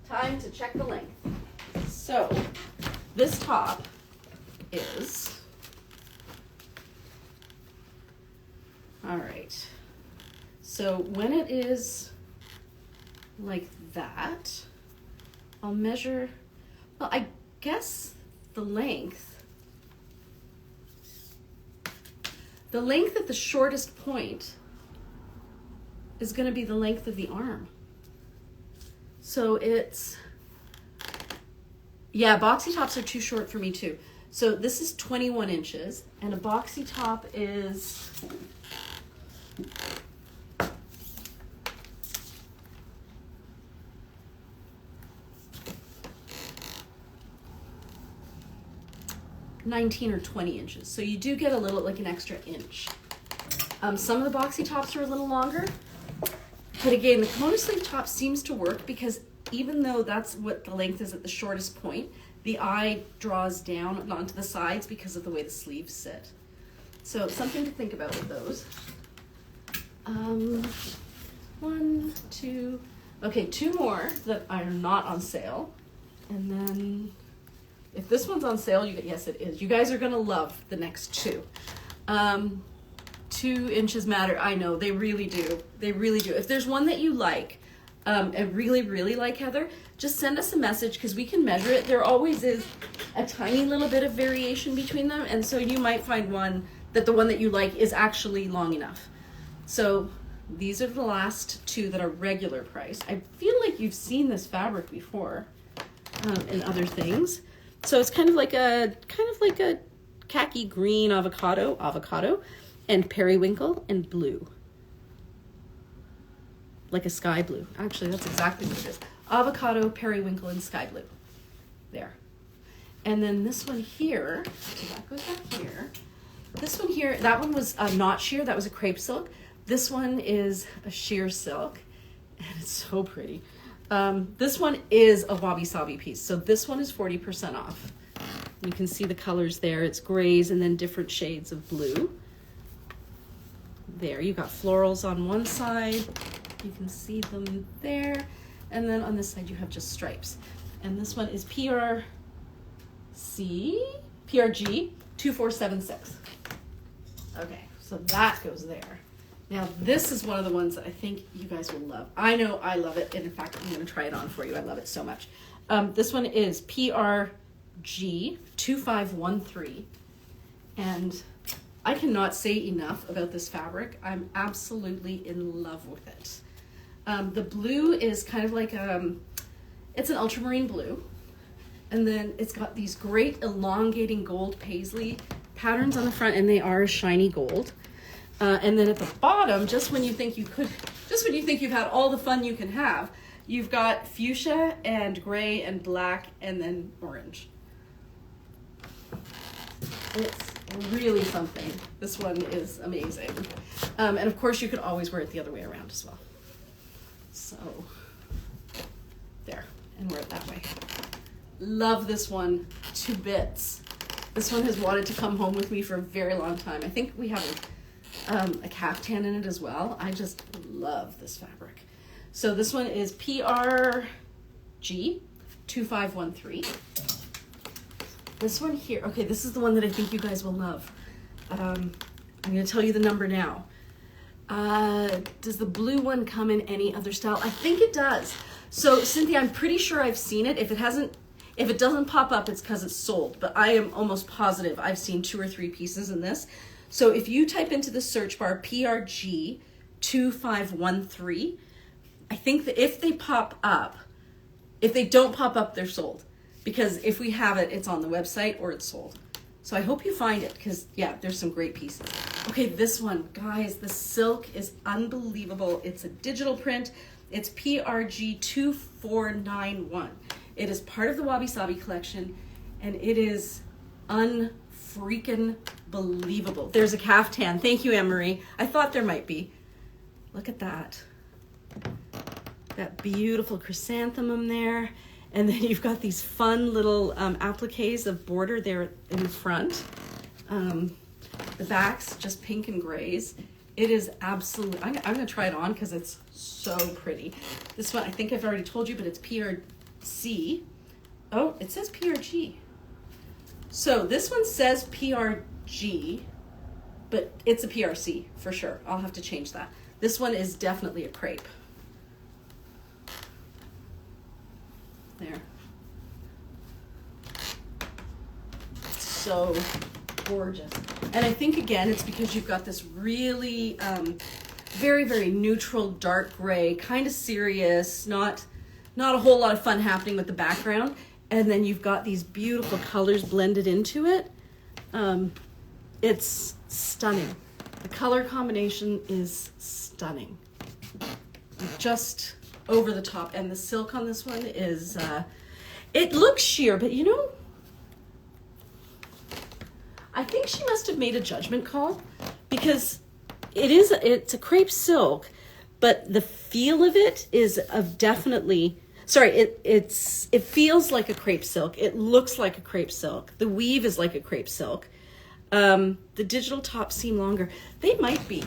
time to check the length. So this top is, all right, so when it is like that, I'll measure, well, I guess the length at the shortest point is going to be the length of the arm. So it's, yeah, boxy tops are too short for me too. So this is 21 inches, and a boxy top is, (19 or 20 inches. So you do get a little, like an extra inch. Some of the boxy tops are a little longer, but again, the kimono sleeve top seems to work because even though that's what the length is at the shortest point, the eye draws down onto the sides because of the way the sleeves sit. So something to think about with those. 1, 2, okay, 2 more that are not on sale. And then if this one's on sale, yes it is. You guys are gonna love the next 2. 2 inches matter, I know, they really do. They really do. If there's one that you like, and really, really like, Heather, just send us a message because we can measure it. There always is a tiny little bit of variation between them, and so you might find one that the one that you like is actually long enough. So these are the last 2 that are regular price. I feel like you've seen this fabric before in other things. So it's kind of like a khaki green avocado, and periwinkle and blue. Like a sky blue. Actually, that's exactly what it is. Avocado, periwinkle, and sky blue. There. And then this one here, so that goes back here. This one here, that one was not sheer, that was a crepe silk. This one is a sheer silk, and it's so pretty. This one is a Wabisabi piece. So this one is 40% off. You can see the colors there. It's grays and then different shades of blue. There, you got florals on one side. You can see them there. And then on this side, you have just stripes. And this one is PRG 2476. Okay, so that goes there. Now, this is one of the ones that I think you guys will love. I know I love it. And in fact, I'm going to try it on for you. I love it so much. This one is PRG 2513. And I cannot say enough about this fabric. I'm absolutely in love with it. The blue is kind of like, it's an ultramarine blue. And then it's got these great elongating gold paisley patterns on the front, and they are shiny gold. And then at the bottom, just when you think you've had all the fun you can have, you've got fuchsia and gray and black and then orange. It's really something. This one is amazing. And of course you could always wear it the other way around as well. So there, and wear it that way. Love this one to bits. This one has wanted to come home with me for a very long time. I think we have a caftan in it as well. I just love this fabric. So this one is PRG 2513. This one here, okay, this is the one that I think you guys will love. I'm going to tell you the number now. Does the blue one come in any other style? I think it does. So Cynthia, I'm pretty sure I've seen it. If it doesn't pop up, it's because it's sold, but I am almost positive I've seen 2 or 3 pieces in this. So if you type into the search bar PRG 2513, I think that if they pop up, if they don't pop up, they're sold. Because if we have it, it's on the website or it's sold. So I hope you find it, because yeah, there's some great pieces. Okay, this one, guys, the silk is unbelievable. It's a digital print. It's PRG 2491. It is part of the Wabisabi collection, and it is unfreaking believable. There's a caftan. Thank you, Anne-Marie. I thought there might be. Look at that. That beautiful chrysanthemum there. And then you've got these fun little appliques of border there in the front. The back's just pink and grays. It is absolutely, I'm going to try it on because it's so pretty. This one, I think I've already told you, but it's PRC. Oh, it says PRG. So this one says PRG, but it's a PRC for sure. I'll have to change that. This one is definitely a crepe. There. So gorgeous. And I think again, it's because you've got this really very, very neutral dark gray, kind of serious, not a whole lot of fun happening with the background. And then you've got these beautiful colors blended into it. It's stunning. The color combination is stunning. Just over the top. And the silk on this one is, it looks sheer, but you know, I think she must have made a judgment call, because it's a crepe silk, but the feel of it is of definitely, sorry, it feels like a crepe silk. It looks like a crepe silk. The weave is like a crepe silk. The digital tops seem longer. They might be.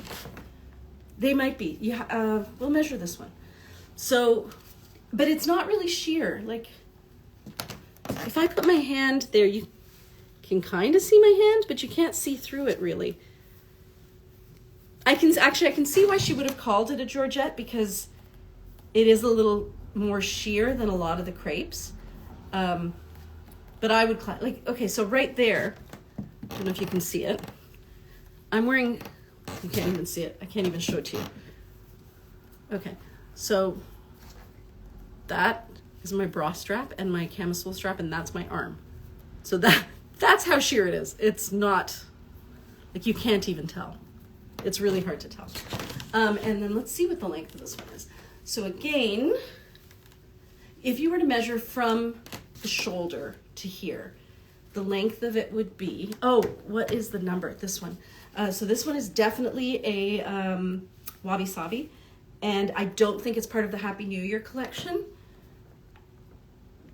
Yeah, we'll measure this one. So, but it's not really sheer. Like, if I put my hand there, you can kind of see my hand, but you can't see through it really. I can see why she would have called it a Georgette, because it is a little more sheer than a lot of the crepes. But I would, like, okay, so right there, I don't know if you can see it. I'm wearing, you can't even see it. I can't even show it to you. Okay, so that is my bra strap and my camisole strap, and that's my arm. So that's how sheer it is. It's not, like, you can't even tell. It's really hard to tell. And then let's see what the length of this one is. So again, if you were to measure from the shoulder to here, the length of it would be, oh, what is the number? This one. So this one is definitely a Wabisabi, and I don't think it's part of the Happy New Year collection.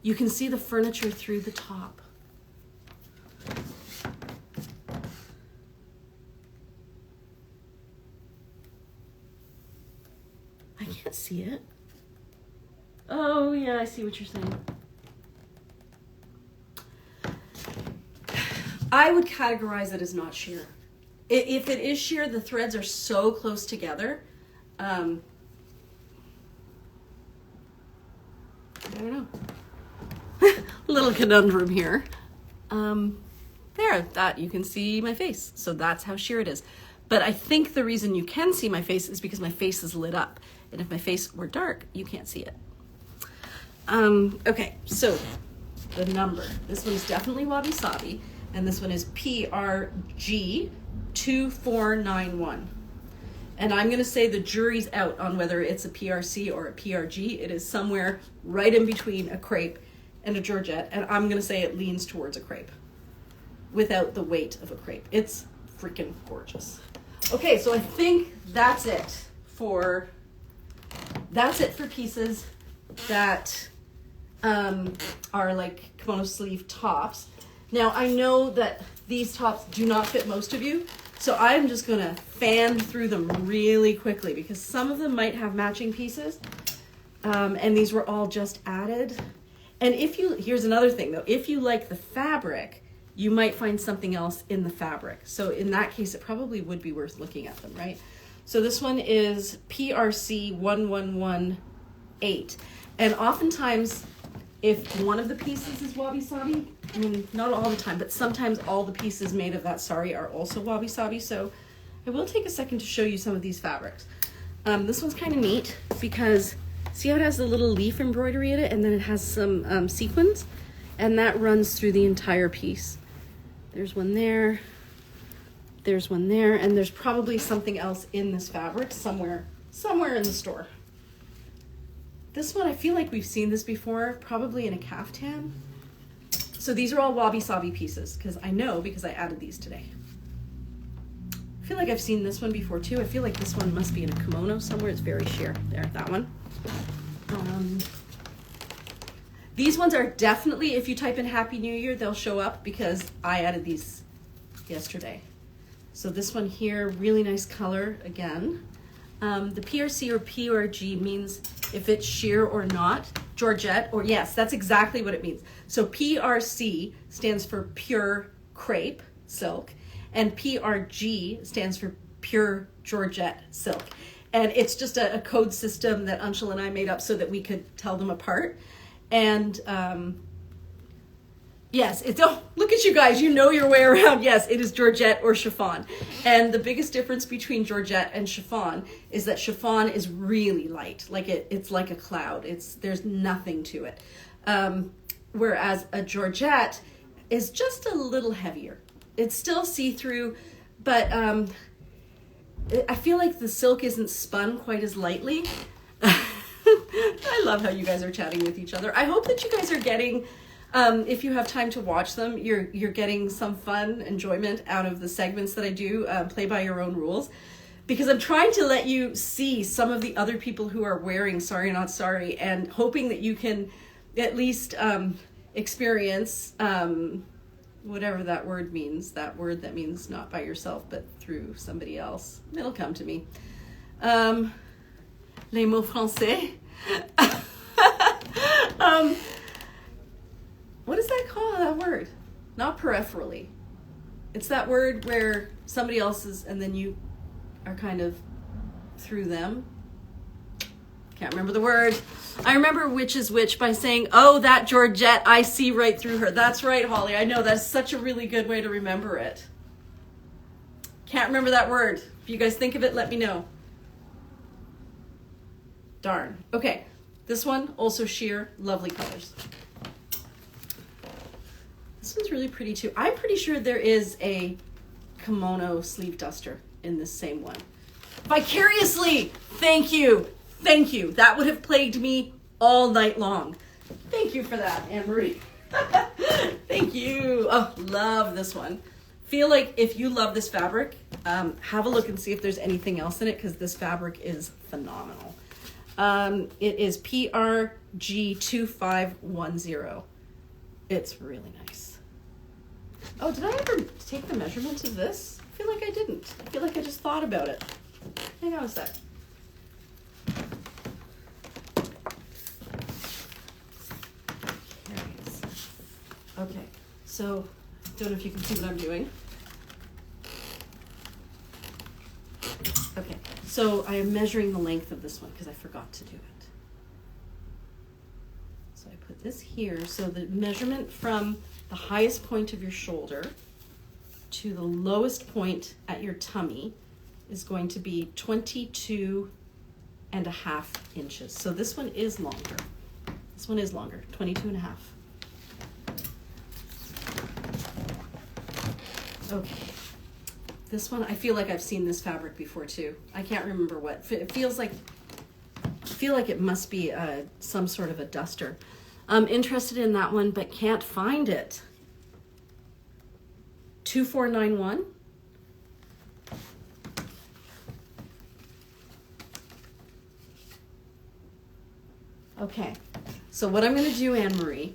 You can see the furniture through the top. I can't see it. Oh yeah, I see what you're saying. I would categorize it as not sheer. If it is sheer, the threads are so close together. I don't know. Little conundrum here. There, that you can see my face. So that's how sheer it is. But I think the reason you can see my face is because my face is lit up. And if my face were dark, you can't see it. Okay, so the number. This one's definitely Wabisabi. And this one is PRG2491. And I'm going to say the jury's out on whether it's a PRC or a PRG. It is somewhere right in between a crepe and a georgette. And I'm going to say it leans towards a crepe without the weight of a crepe. It's freaking gorgeous. Okay, so I think that's it for pieces that are like kimono sleeve tops. Now, I know that these tops do not fit most of you, so I'm just going to fan through them really quickly because some of them might have matching pieces, and these were all just added. And here's another thing though, if you like the fabric, you might find something else in the fabric. So in that case, it probably would be worth looking at them, right? So this one is PRC1118, and oftentimes, if one of the pieces is wabi-sabi, I mean, not all the time, but sometimes all the pieces made of that sari are also wabi-sabi. So I will take a second to show you some of these fabrics. This one's kind of neat because see how it has the little leaf embroidery in it, and then it has some sequins, and that runs through the entire piece. There's one there, there's one there, and there's probably something else in this fabric somewhere in the store. This one, I feel like we've seen this before, probably in a caftan. So these are all wabi-sabi pieces, because I added these today. I feel like I've seen this one before too. I feel like this one must be in a kimono somewhere. It's very sheer. There, that one. These ones are definitely, if you type in Happy New Year, they'll show up because I added these yesterday. So this one here, really nice color again. The PRC or PRG means if it's sheer or not, georgette, or yes, that's exactly what it means. So PRC stands for pure crepe silk, and PRG stands for pure georgette silk. And it's just a code system that Anshul and I made up so that we could tell them apart. And yes, oh, look at you guys, you know your way around. Yes, it is georgette or chiffon. And the biggest difference between georgette and chiffon is that chiffon is really light, like it's like a cloud. There's nothing to it. Whereas a georgette is just a little heavier. It's still see-through, but I feel like the silk isn't spun quite as lightly. I love how you guys are chatting with each other. I hope that you guys are getting, if you have time to watch them, you're getting some fun enjoyment out of the segments that I do, play by your own rules, because I'm trying to let you see some of the other people who are wearing Sorry Not Sorry, and hoping that you can at least experience whatever that word means, that word that means not by yourself but through somebody else. It'll come to me. Les mots français. What is that called, that word? Not peripherally. It's that word where somebody else is and then you are kind of through them. Can't remember the word. I remember which is which by saying, oh, that georgette, I see right through her. That's right, Holly. I know, that's such a really good way to remember it. Can't remember that word. If you guys think of it, let me know. Darn. Okay, this one, also sheer, lovely colors. This one's really pretty too. I'm pretty sure there is a kimono sleeve duster in this same one. Vicariously, thank you. Thank you. That would have plagued me all night long. Thank you for that, Anne-Marie. Thank you. Oh, love this one. Feel like if you love this fabric, have a look and see if there's anything else in it, because this fabric is phenomenal. It is PRG2510. It's really nice. Oh, did I ever take the measurement of this? I feel like I didn't. I feel like I just thought about it. Hang on a sec. Okay, so don't know if you can see what I'm doing. Okay, so I am measuring the length of this one because I forgot to do it. So I put this here. So the measurement from the highest point of your shoulder to the lowest point at your tummy is going to be 22.5 inches. So this one is longer. This one is longer, 22.5. Okay, this one, I feel like I've seen this fabric before too. I can't remember what. It feels like, I feel like it must be some sort of a duster. I'm interested in that one, but can't find it. 2491. Okay, so what I'm gonna do, Anne-Marie,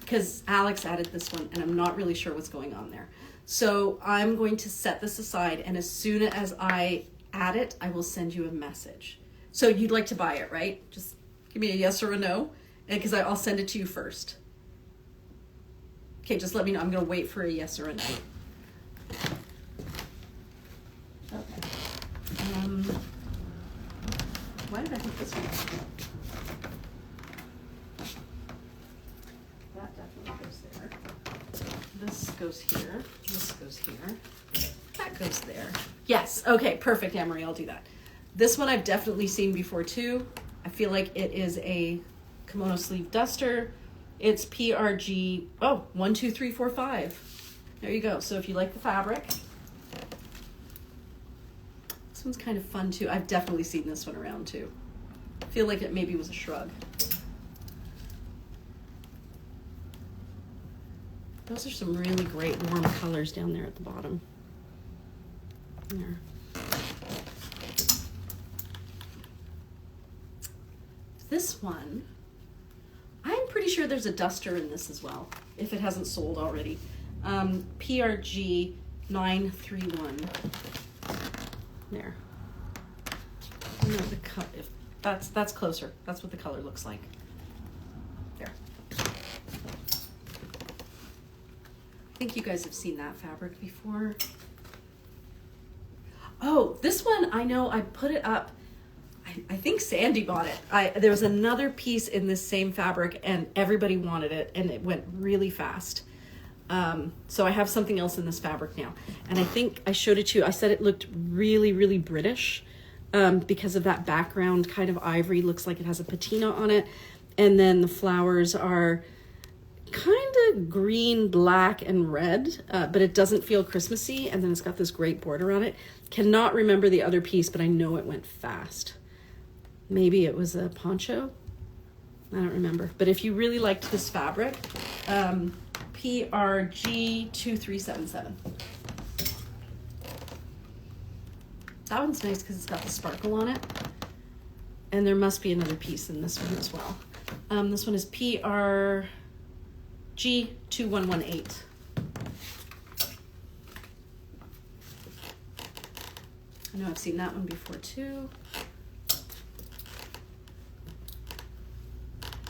because Alex added this one and I'm not really sure what's going on there. So I'm going to set this aside, and as soon as I add it, I will send you a message. So you'd like to buy it, right? Just give me a yes or a no, and because I'll send it to you first. Okay, just let me know. I'm going to wait for a yes or a no. Okay. Why did I think this one? That definitely goes there. This goes here, this goes here, that goes there. Yes, okay, perfect, Anne-Marie, I'll do that. This one I've definitely seen before too. I feel like it is a kimono sleeve duster. It's PRG, 12345. There you go. So if you like the fabric, this one's kind of fun too. I've definitely seen this one around too. I feel like it maybe was a shrug. Those are some really great warm colors down there at the bottom. There. This one, I'm pretty sure there's a duster in this as well, if it hasn't sold already. PRG 931. There. No, if that's closer. That's what the color looks like. There. I think you guys have seen that fabric before. Oh, this one, I know I put it up. I think Sandy bought it. There was another piece in this same fabric and everybody wanted it and it went really fast. So I have something else in this fabric now. And I think I showed it to you. I said it looked really, really British because of that background kind of ivory. Looks like it has a patina on it. And then the flowers are kind of green, black, and red, but it doesn't feel Christmassy. And then it's got this great border on it. Cannot remember the other piece, but I know it went fast. Maybe it was a poncho. I don't remember. But if you really liked this fabric, PRG 2377. That one's nice because it's got the sparkle on it. And there must be another piece in this one as well. This one is PRG 2118. I know I've seen that one before too.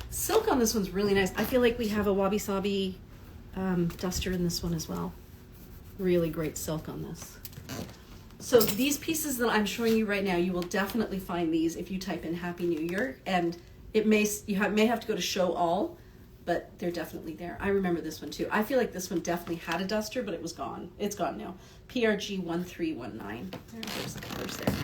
Silk on this one's really nice. I feel like we have a Wabisabi duster in this one as well. Really great silk on this. So these pieces that I'm showing you right now, you will definitely find these if you type in Happy New Year, and it may have to go to show all, but they're definitely there. I remember this one too. I feel like this one definitely had a duster, but it was gone. It's gone now. PRG 1319. There's the colors there.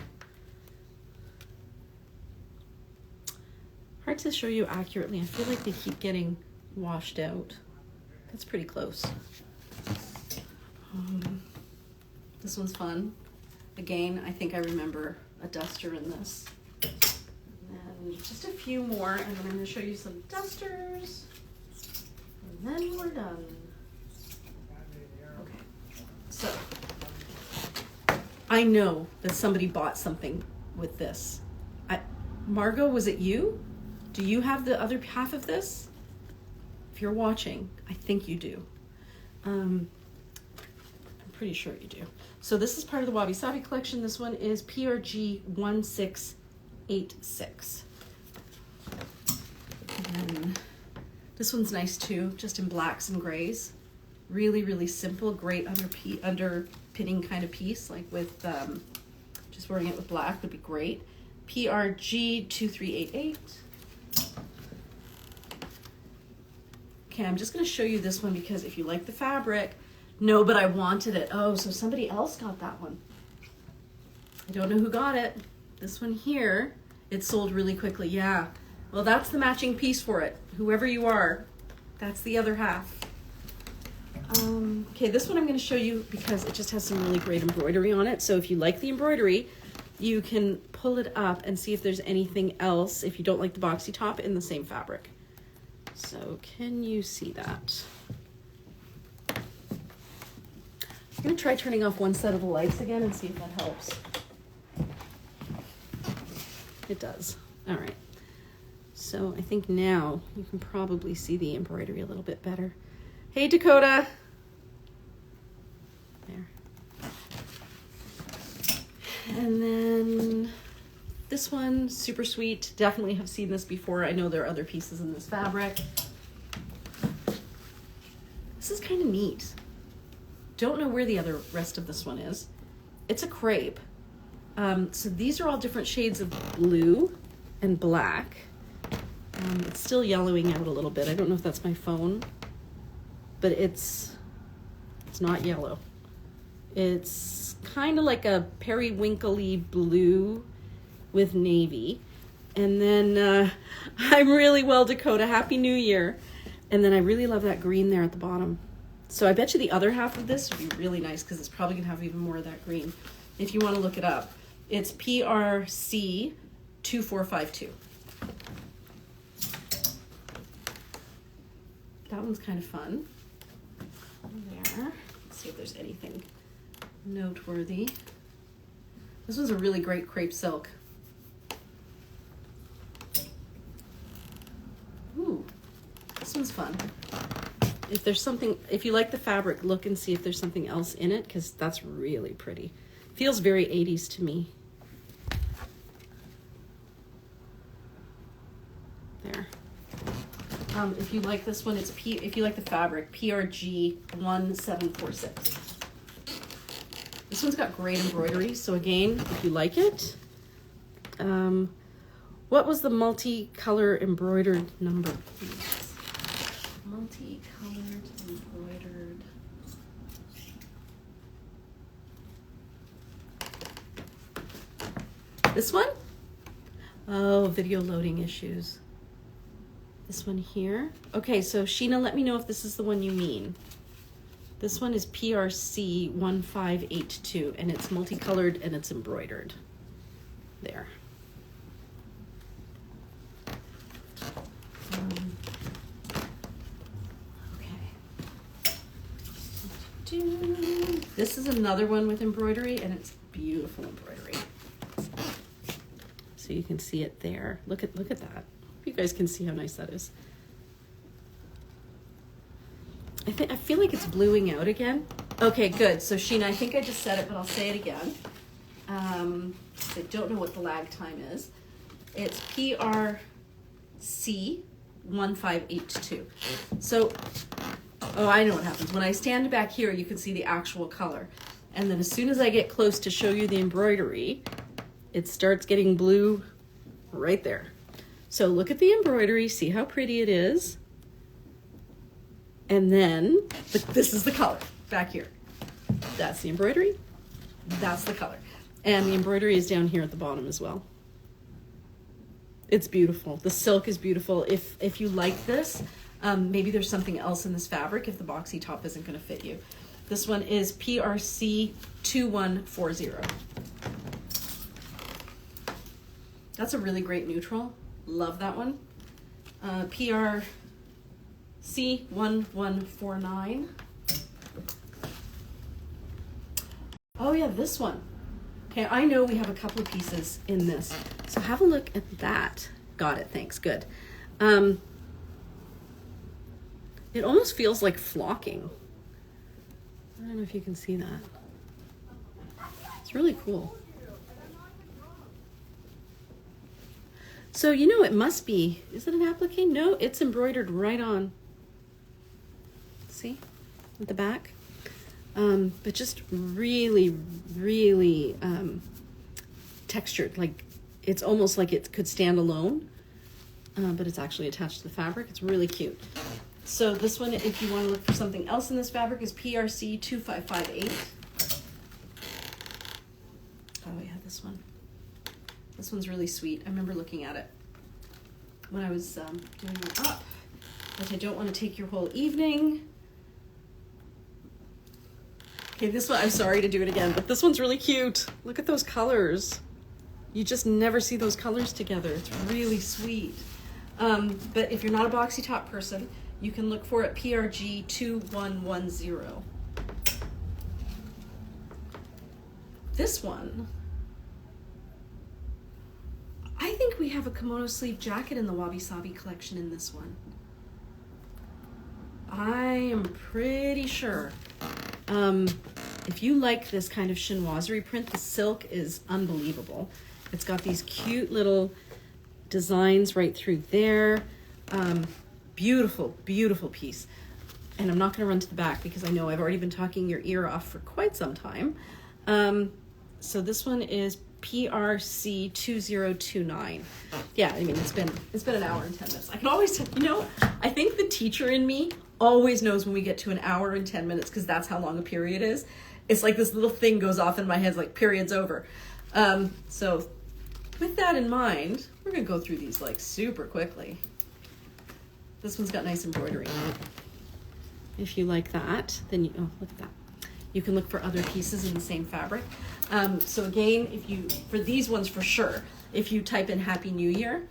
Hard to show you accurately. I feel like they keep getting washed out. That's pretty close. This one's fun. Again, I think I remember a duster in this. And just a few more, and then I'm going to show you some dusters. And then we're done. Okay. So, I know that somebody bought something with this. Margot, was it you? Do you have the other half of this? If you're watching, I think you do. I'm pretty sure you do. So this is part of the Wabisabi collection. This one is PRG 1686. And then this one's nice too, just in blacks and grays. Really, really simple, great underpinning kind of piece, like with just wearing it with black would be great. PRG 2388. Okay, I'm just going to show you this one because if you like the fabric, no, but I wanted it. Oh, so somebody else got that one. I don't know who got it. This one here, it sold really quickly. Yeah, well, that's the matching piece for it. Whoever you are, that's the other half. Okay, this one I'm going to show you because it just has some really great embroidery on it. So if you like the embroidery, you can pull it up and see if there's anything else, if you don't like the boxy top, in the same fabric. So can you see that? I'm going to try turning off one set of the lights again and see if that helps. It does. All right. So I think now you can probably see the embroidery a little bit better. Hey, Dakota. There. And then this one, super sweet. Definitely have seen this before. I know there are other pieces in this fabric. This is kind of neat. Don't know where the rest of this one is. It's a crepe. So these are all different shades of blue and black. It's still yellowing out a little bit. I don't know if that's my phone, but it's not yellow. It's kind of like a periwinkly blue with navy. And then I'm really well, Dakota. Happy New Year. And then I really love that green there at the bottom. So I bet you the other half of this would be really nice because it's probably going to have even more of that green. If you want to look it up, it's PRC 2452. That one's kind of fun. There. Let's see if there's anything noteworthy. This one's a really great crepe silk. Ooh, this one's fun. If there's something, if you like the fabric, look and see if there's something else in it, because that's really pretty. Feels very 80s to me. There. If you like this one, if you like the fabric, PRG 1746. This one's got great embroidery. So again, if you like it, what was the multi-color embroidered number, please? Multi-colored embroidered. This one? Oh, video loading issues. This one here. Okay, so Sheena, let me know if this is the one you mean. This one is PRC 1582, and it's multicolored and it's embroidered. There. This is another one with embroidery, and it's beautiful embroidery. So you can see it there. Look at that. You guys can see how nice that is. I feel like it's bluing out again. Okay, good. So Sheena, I think I just said it, but I'll say it again. I don't know what the lag time is. It's PRC 1582. So, oh, I know what happens. When I stand back here, you can see the actual color. And then as soon as I get close to show you the embroidery, it starts getting blue right there. So look at the embroidery, see how pretty it is. And then, this is the color back here. That's the embroidery, that's the color. And the embroidery is down here at the bottom as well. It's beautiful. The silk is beautiful. If you like this, maybe there's something else in this fabric if the boxy top isn't going to fit you. This one is PRC 2140. That's a really great neutral. Love that one. PRC 1149. Oh yeah, this one. Okay, I know we have a couple of pieces in this. So have a look at that. Got it, thanks, good. It almost feels like flocking. I don't know if you can see that. It's really cool. So, you know, it must be, is it an applique? No, it's embroidered right on. See, at the back. But just really, really textured. Like, it's almost like it could stand alone, but it's actually attached to the fabric. It's really cute. So this one, if you want to look for something else in this fabric, is PRC 2558. Oh yeah, this one. This one's really sweet. I remember looking at it when I was doing my up, but I don't want to take your whole evening. Okay, this one, I'm sorry to do it again, but this one's really cute. Look at those colors. You just never see those colors together. It's really sweet. But if you're not a boxy top person, you can look for it PRG 2110. This one, I think we have a kimono sleeve jacket in the Wabisabi collection in this one. I am pretty sure. If you like this kind of chinoiserie print, the silk is unbelievable. It's got these cute little designs right through there. Beautiful, beautiful piece. And I'm not going to run to the back because I know I've already been talking your ear off for quite some time. So this one is PRC 2029. Yeah, I mean, it's been an hour and 10 minutes. I can always tell, you know, I think the teacher in me always knows when we get to an hour and 10 minutes because that's how long a period is. It's like this little thing goes off in my head, like period's over. So with that in mind, we're gonna go through these like super quickly. This one's got nice embroidery on it. If you like that, then you, oh, look at that. You can look for other pieces in the same fabric. So again, if you, for these ones for sure, if you type in Happy New Year,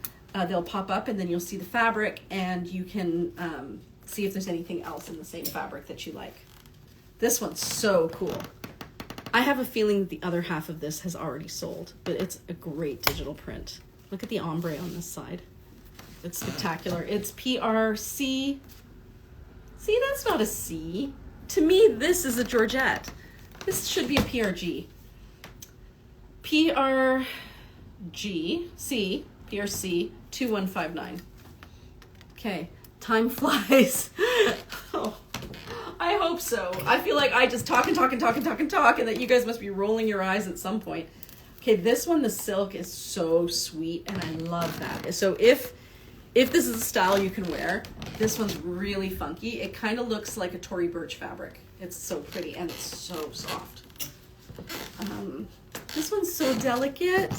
they'll pop up and then you'll see the fabric and you can see if there's anything else in the same fabric that you like. This one's so cool. I have a feeling the other half of this has already sold, but it's a great digital print. Look at the ombre on this side. It's spectacular. It's PRC. See, that's not a C. To me, this is a Georgette. This should be a PRG. PRG, C, PRC 2159. Okay, time flies. Oh, I hope so. I feel like I just talk and that you guys must be rolling your eyes at some point. Okay, this one, the silk is so sweet and I love that. So if this is a style you can wear, this one's really funky. It kind of looks like a Tory Burch fabric. It's so pretty and it's so soft. This one's so delicate.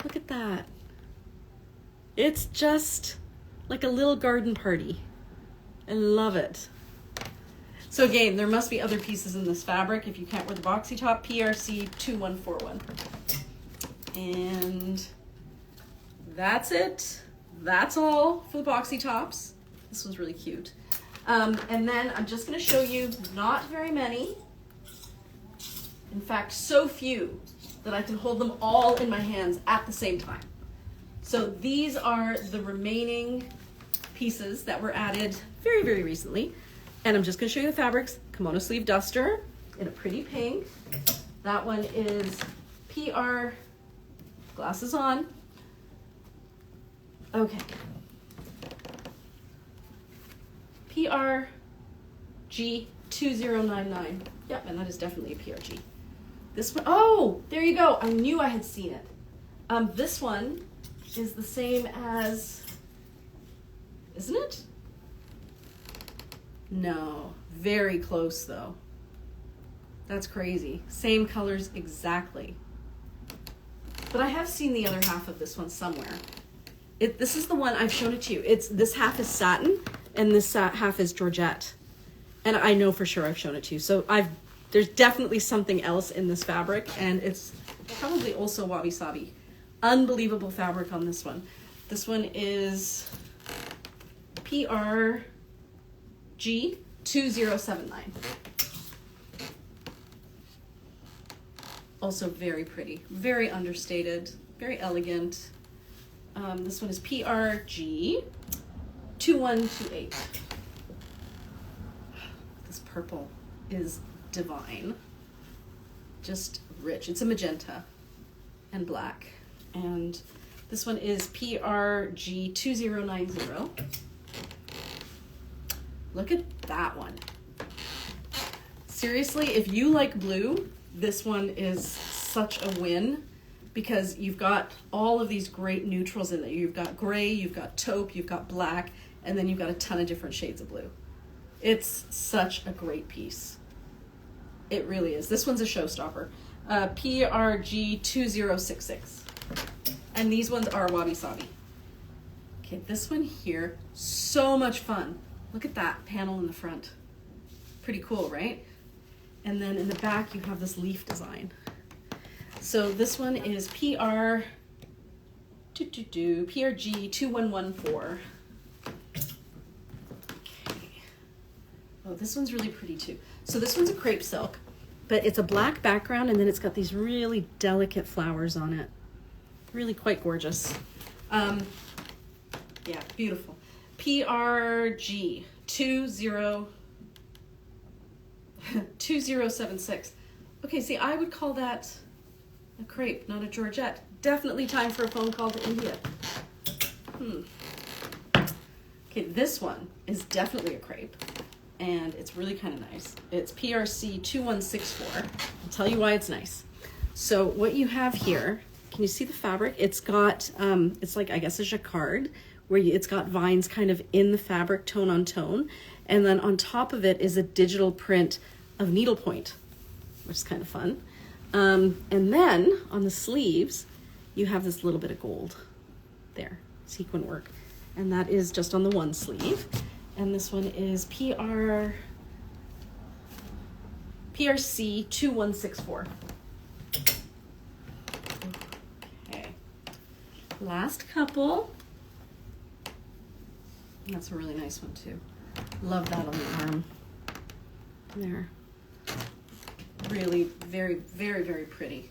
Look at that. It's just like a little garden party. I love it. So again, there must be other pieces in this fabric if you can't wear the boxy top, PRC 2141. And that's it. That's all for the boxy tops. This one's really cute. And then I'm just going to show you not very many. In fact, so few that I can hold them all in my hands at the same time. So these are the remaining pieces that were added very, very recently. And I'm just going to show you the fabrics. Kimono sleeve duster in a pretty pink. That one is PR, glasses on. Okay. PRG 2099. Yep, and that is definitely a PRG. This one, oh, there you go. I knew I had seen it. This one is the same as, isn't it? No, very close though. That's crazy. Same colors exactly. But I have seen the other half of this one somewhere. This is the one I've shown it to you. This half is satin and this half is Georgette. And I know for sure I've shown it to you. So there's definitely something else in this fabric and it's probably also wabi-sabi. Unbelievable fabric on this one. This one is PRG 2079. Also very pretty, very understated, very elegant. This one is PRG 2128. This purple is divine, just rich. It's a magenta and black. And this one is PRG 2090. Look at that one. Seriously, if you like blue, this one is such a win because you've got all of these great neutrals in there. You've got gray, you've got taupe, you've got black, and then you've got a ton of different shades of blue. It's such a great piece. It really is. This one's a showstopper. PRG 2066. And these ones are Wabisabi. Okay, this one here, so much fun. Look at that panel in the front. Pretty cool, right? And then in the back, you have this leaf design. So this one is PRG 2114. Okay. Oh, this one's really pretty too. So this one's a crepe silk, but it's a black background and then it's got these really delicate flowers on it. Really quite gorgeous. Yeah, beautiful. PRG 2076. Okay, see, I would call that a crepe, not a Georgette. Definitely time for a phone call to India. Okay, this one is definitely a crepe, and it's really kind of nice. It's PRC 2164. I'll tell you why it's nice. So what you have here, can you see the fabric? It's got, it's like, I guess, a jacquard, where it's got vines kind of in the fabric, tone on tone. And then on top of it is a digital print of needlepoint, which is kind of fun. And then on the sleeves, you have this little bit of gold there, sequin work. And that is just on the one sleeve. And this one is PRC 2164. Okay. Last couple. That's a really nice one too. Love that on the arm. There. Really very, very, very pretty.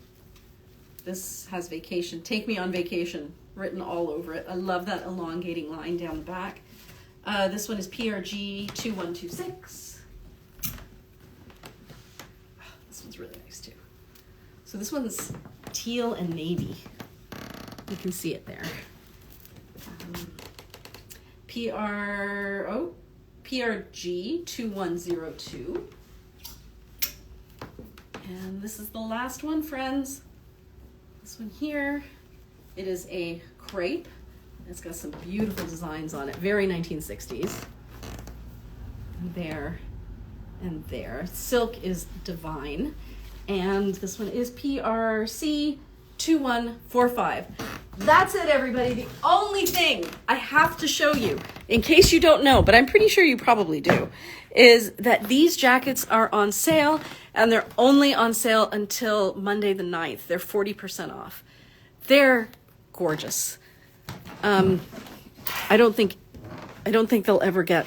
This has vacation. Take me on vacation written all over it. I love that elongating line down the back. This one is PRG 2126. This one's really nice too. So this one's teal and navy. You can see it there. PRG 2102. And this is the last one, friends. This one here, it is a crepe. It's got some beautiful designs on it, very 1960s. And there and there. Silk is divine. And this one is PRC 2145. That's it, everybody. The only thing I have to show you, in case you don't know, but I'm pretty sure you probably do, is that these jackets are on sale, and they're only on sale until Monday the 9th. They're 40% off. They're gorgeous. I don't think they'll ever get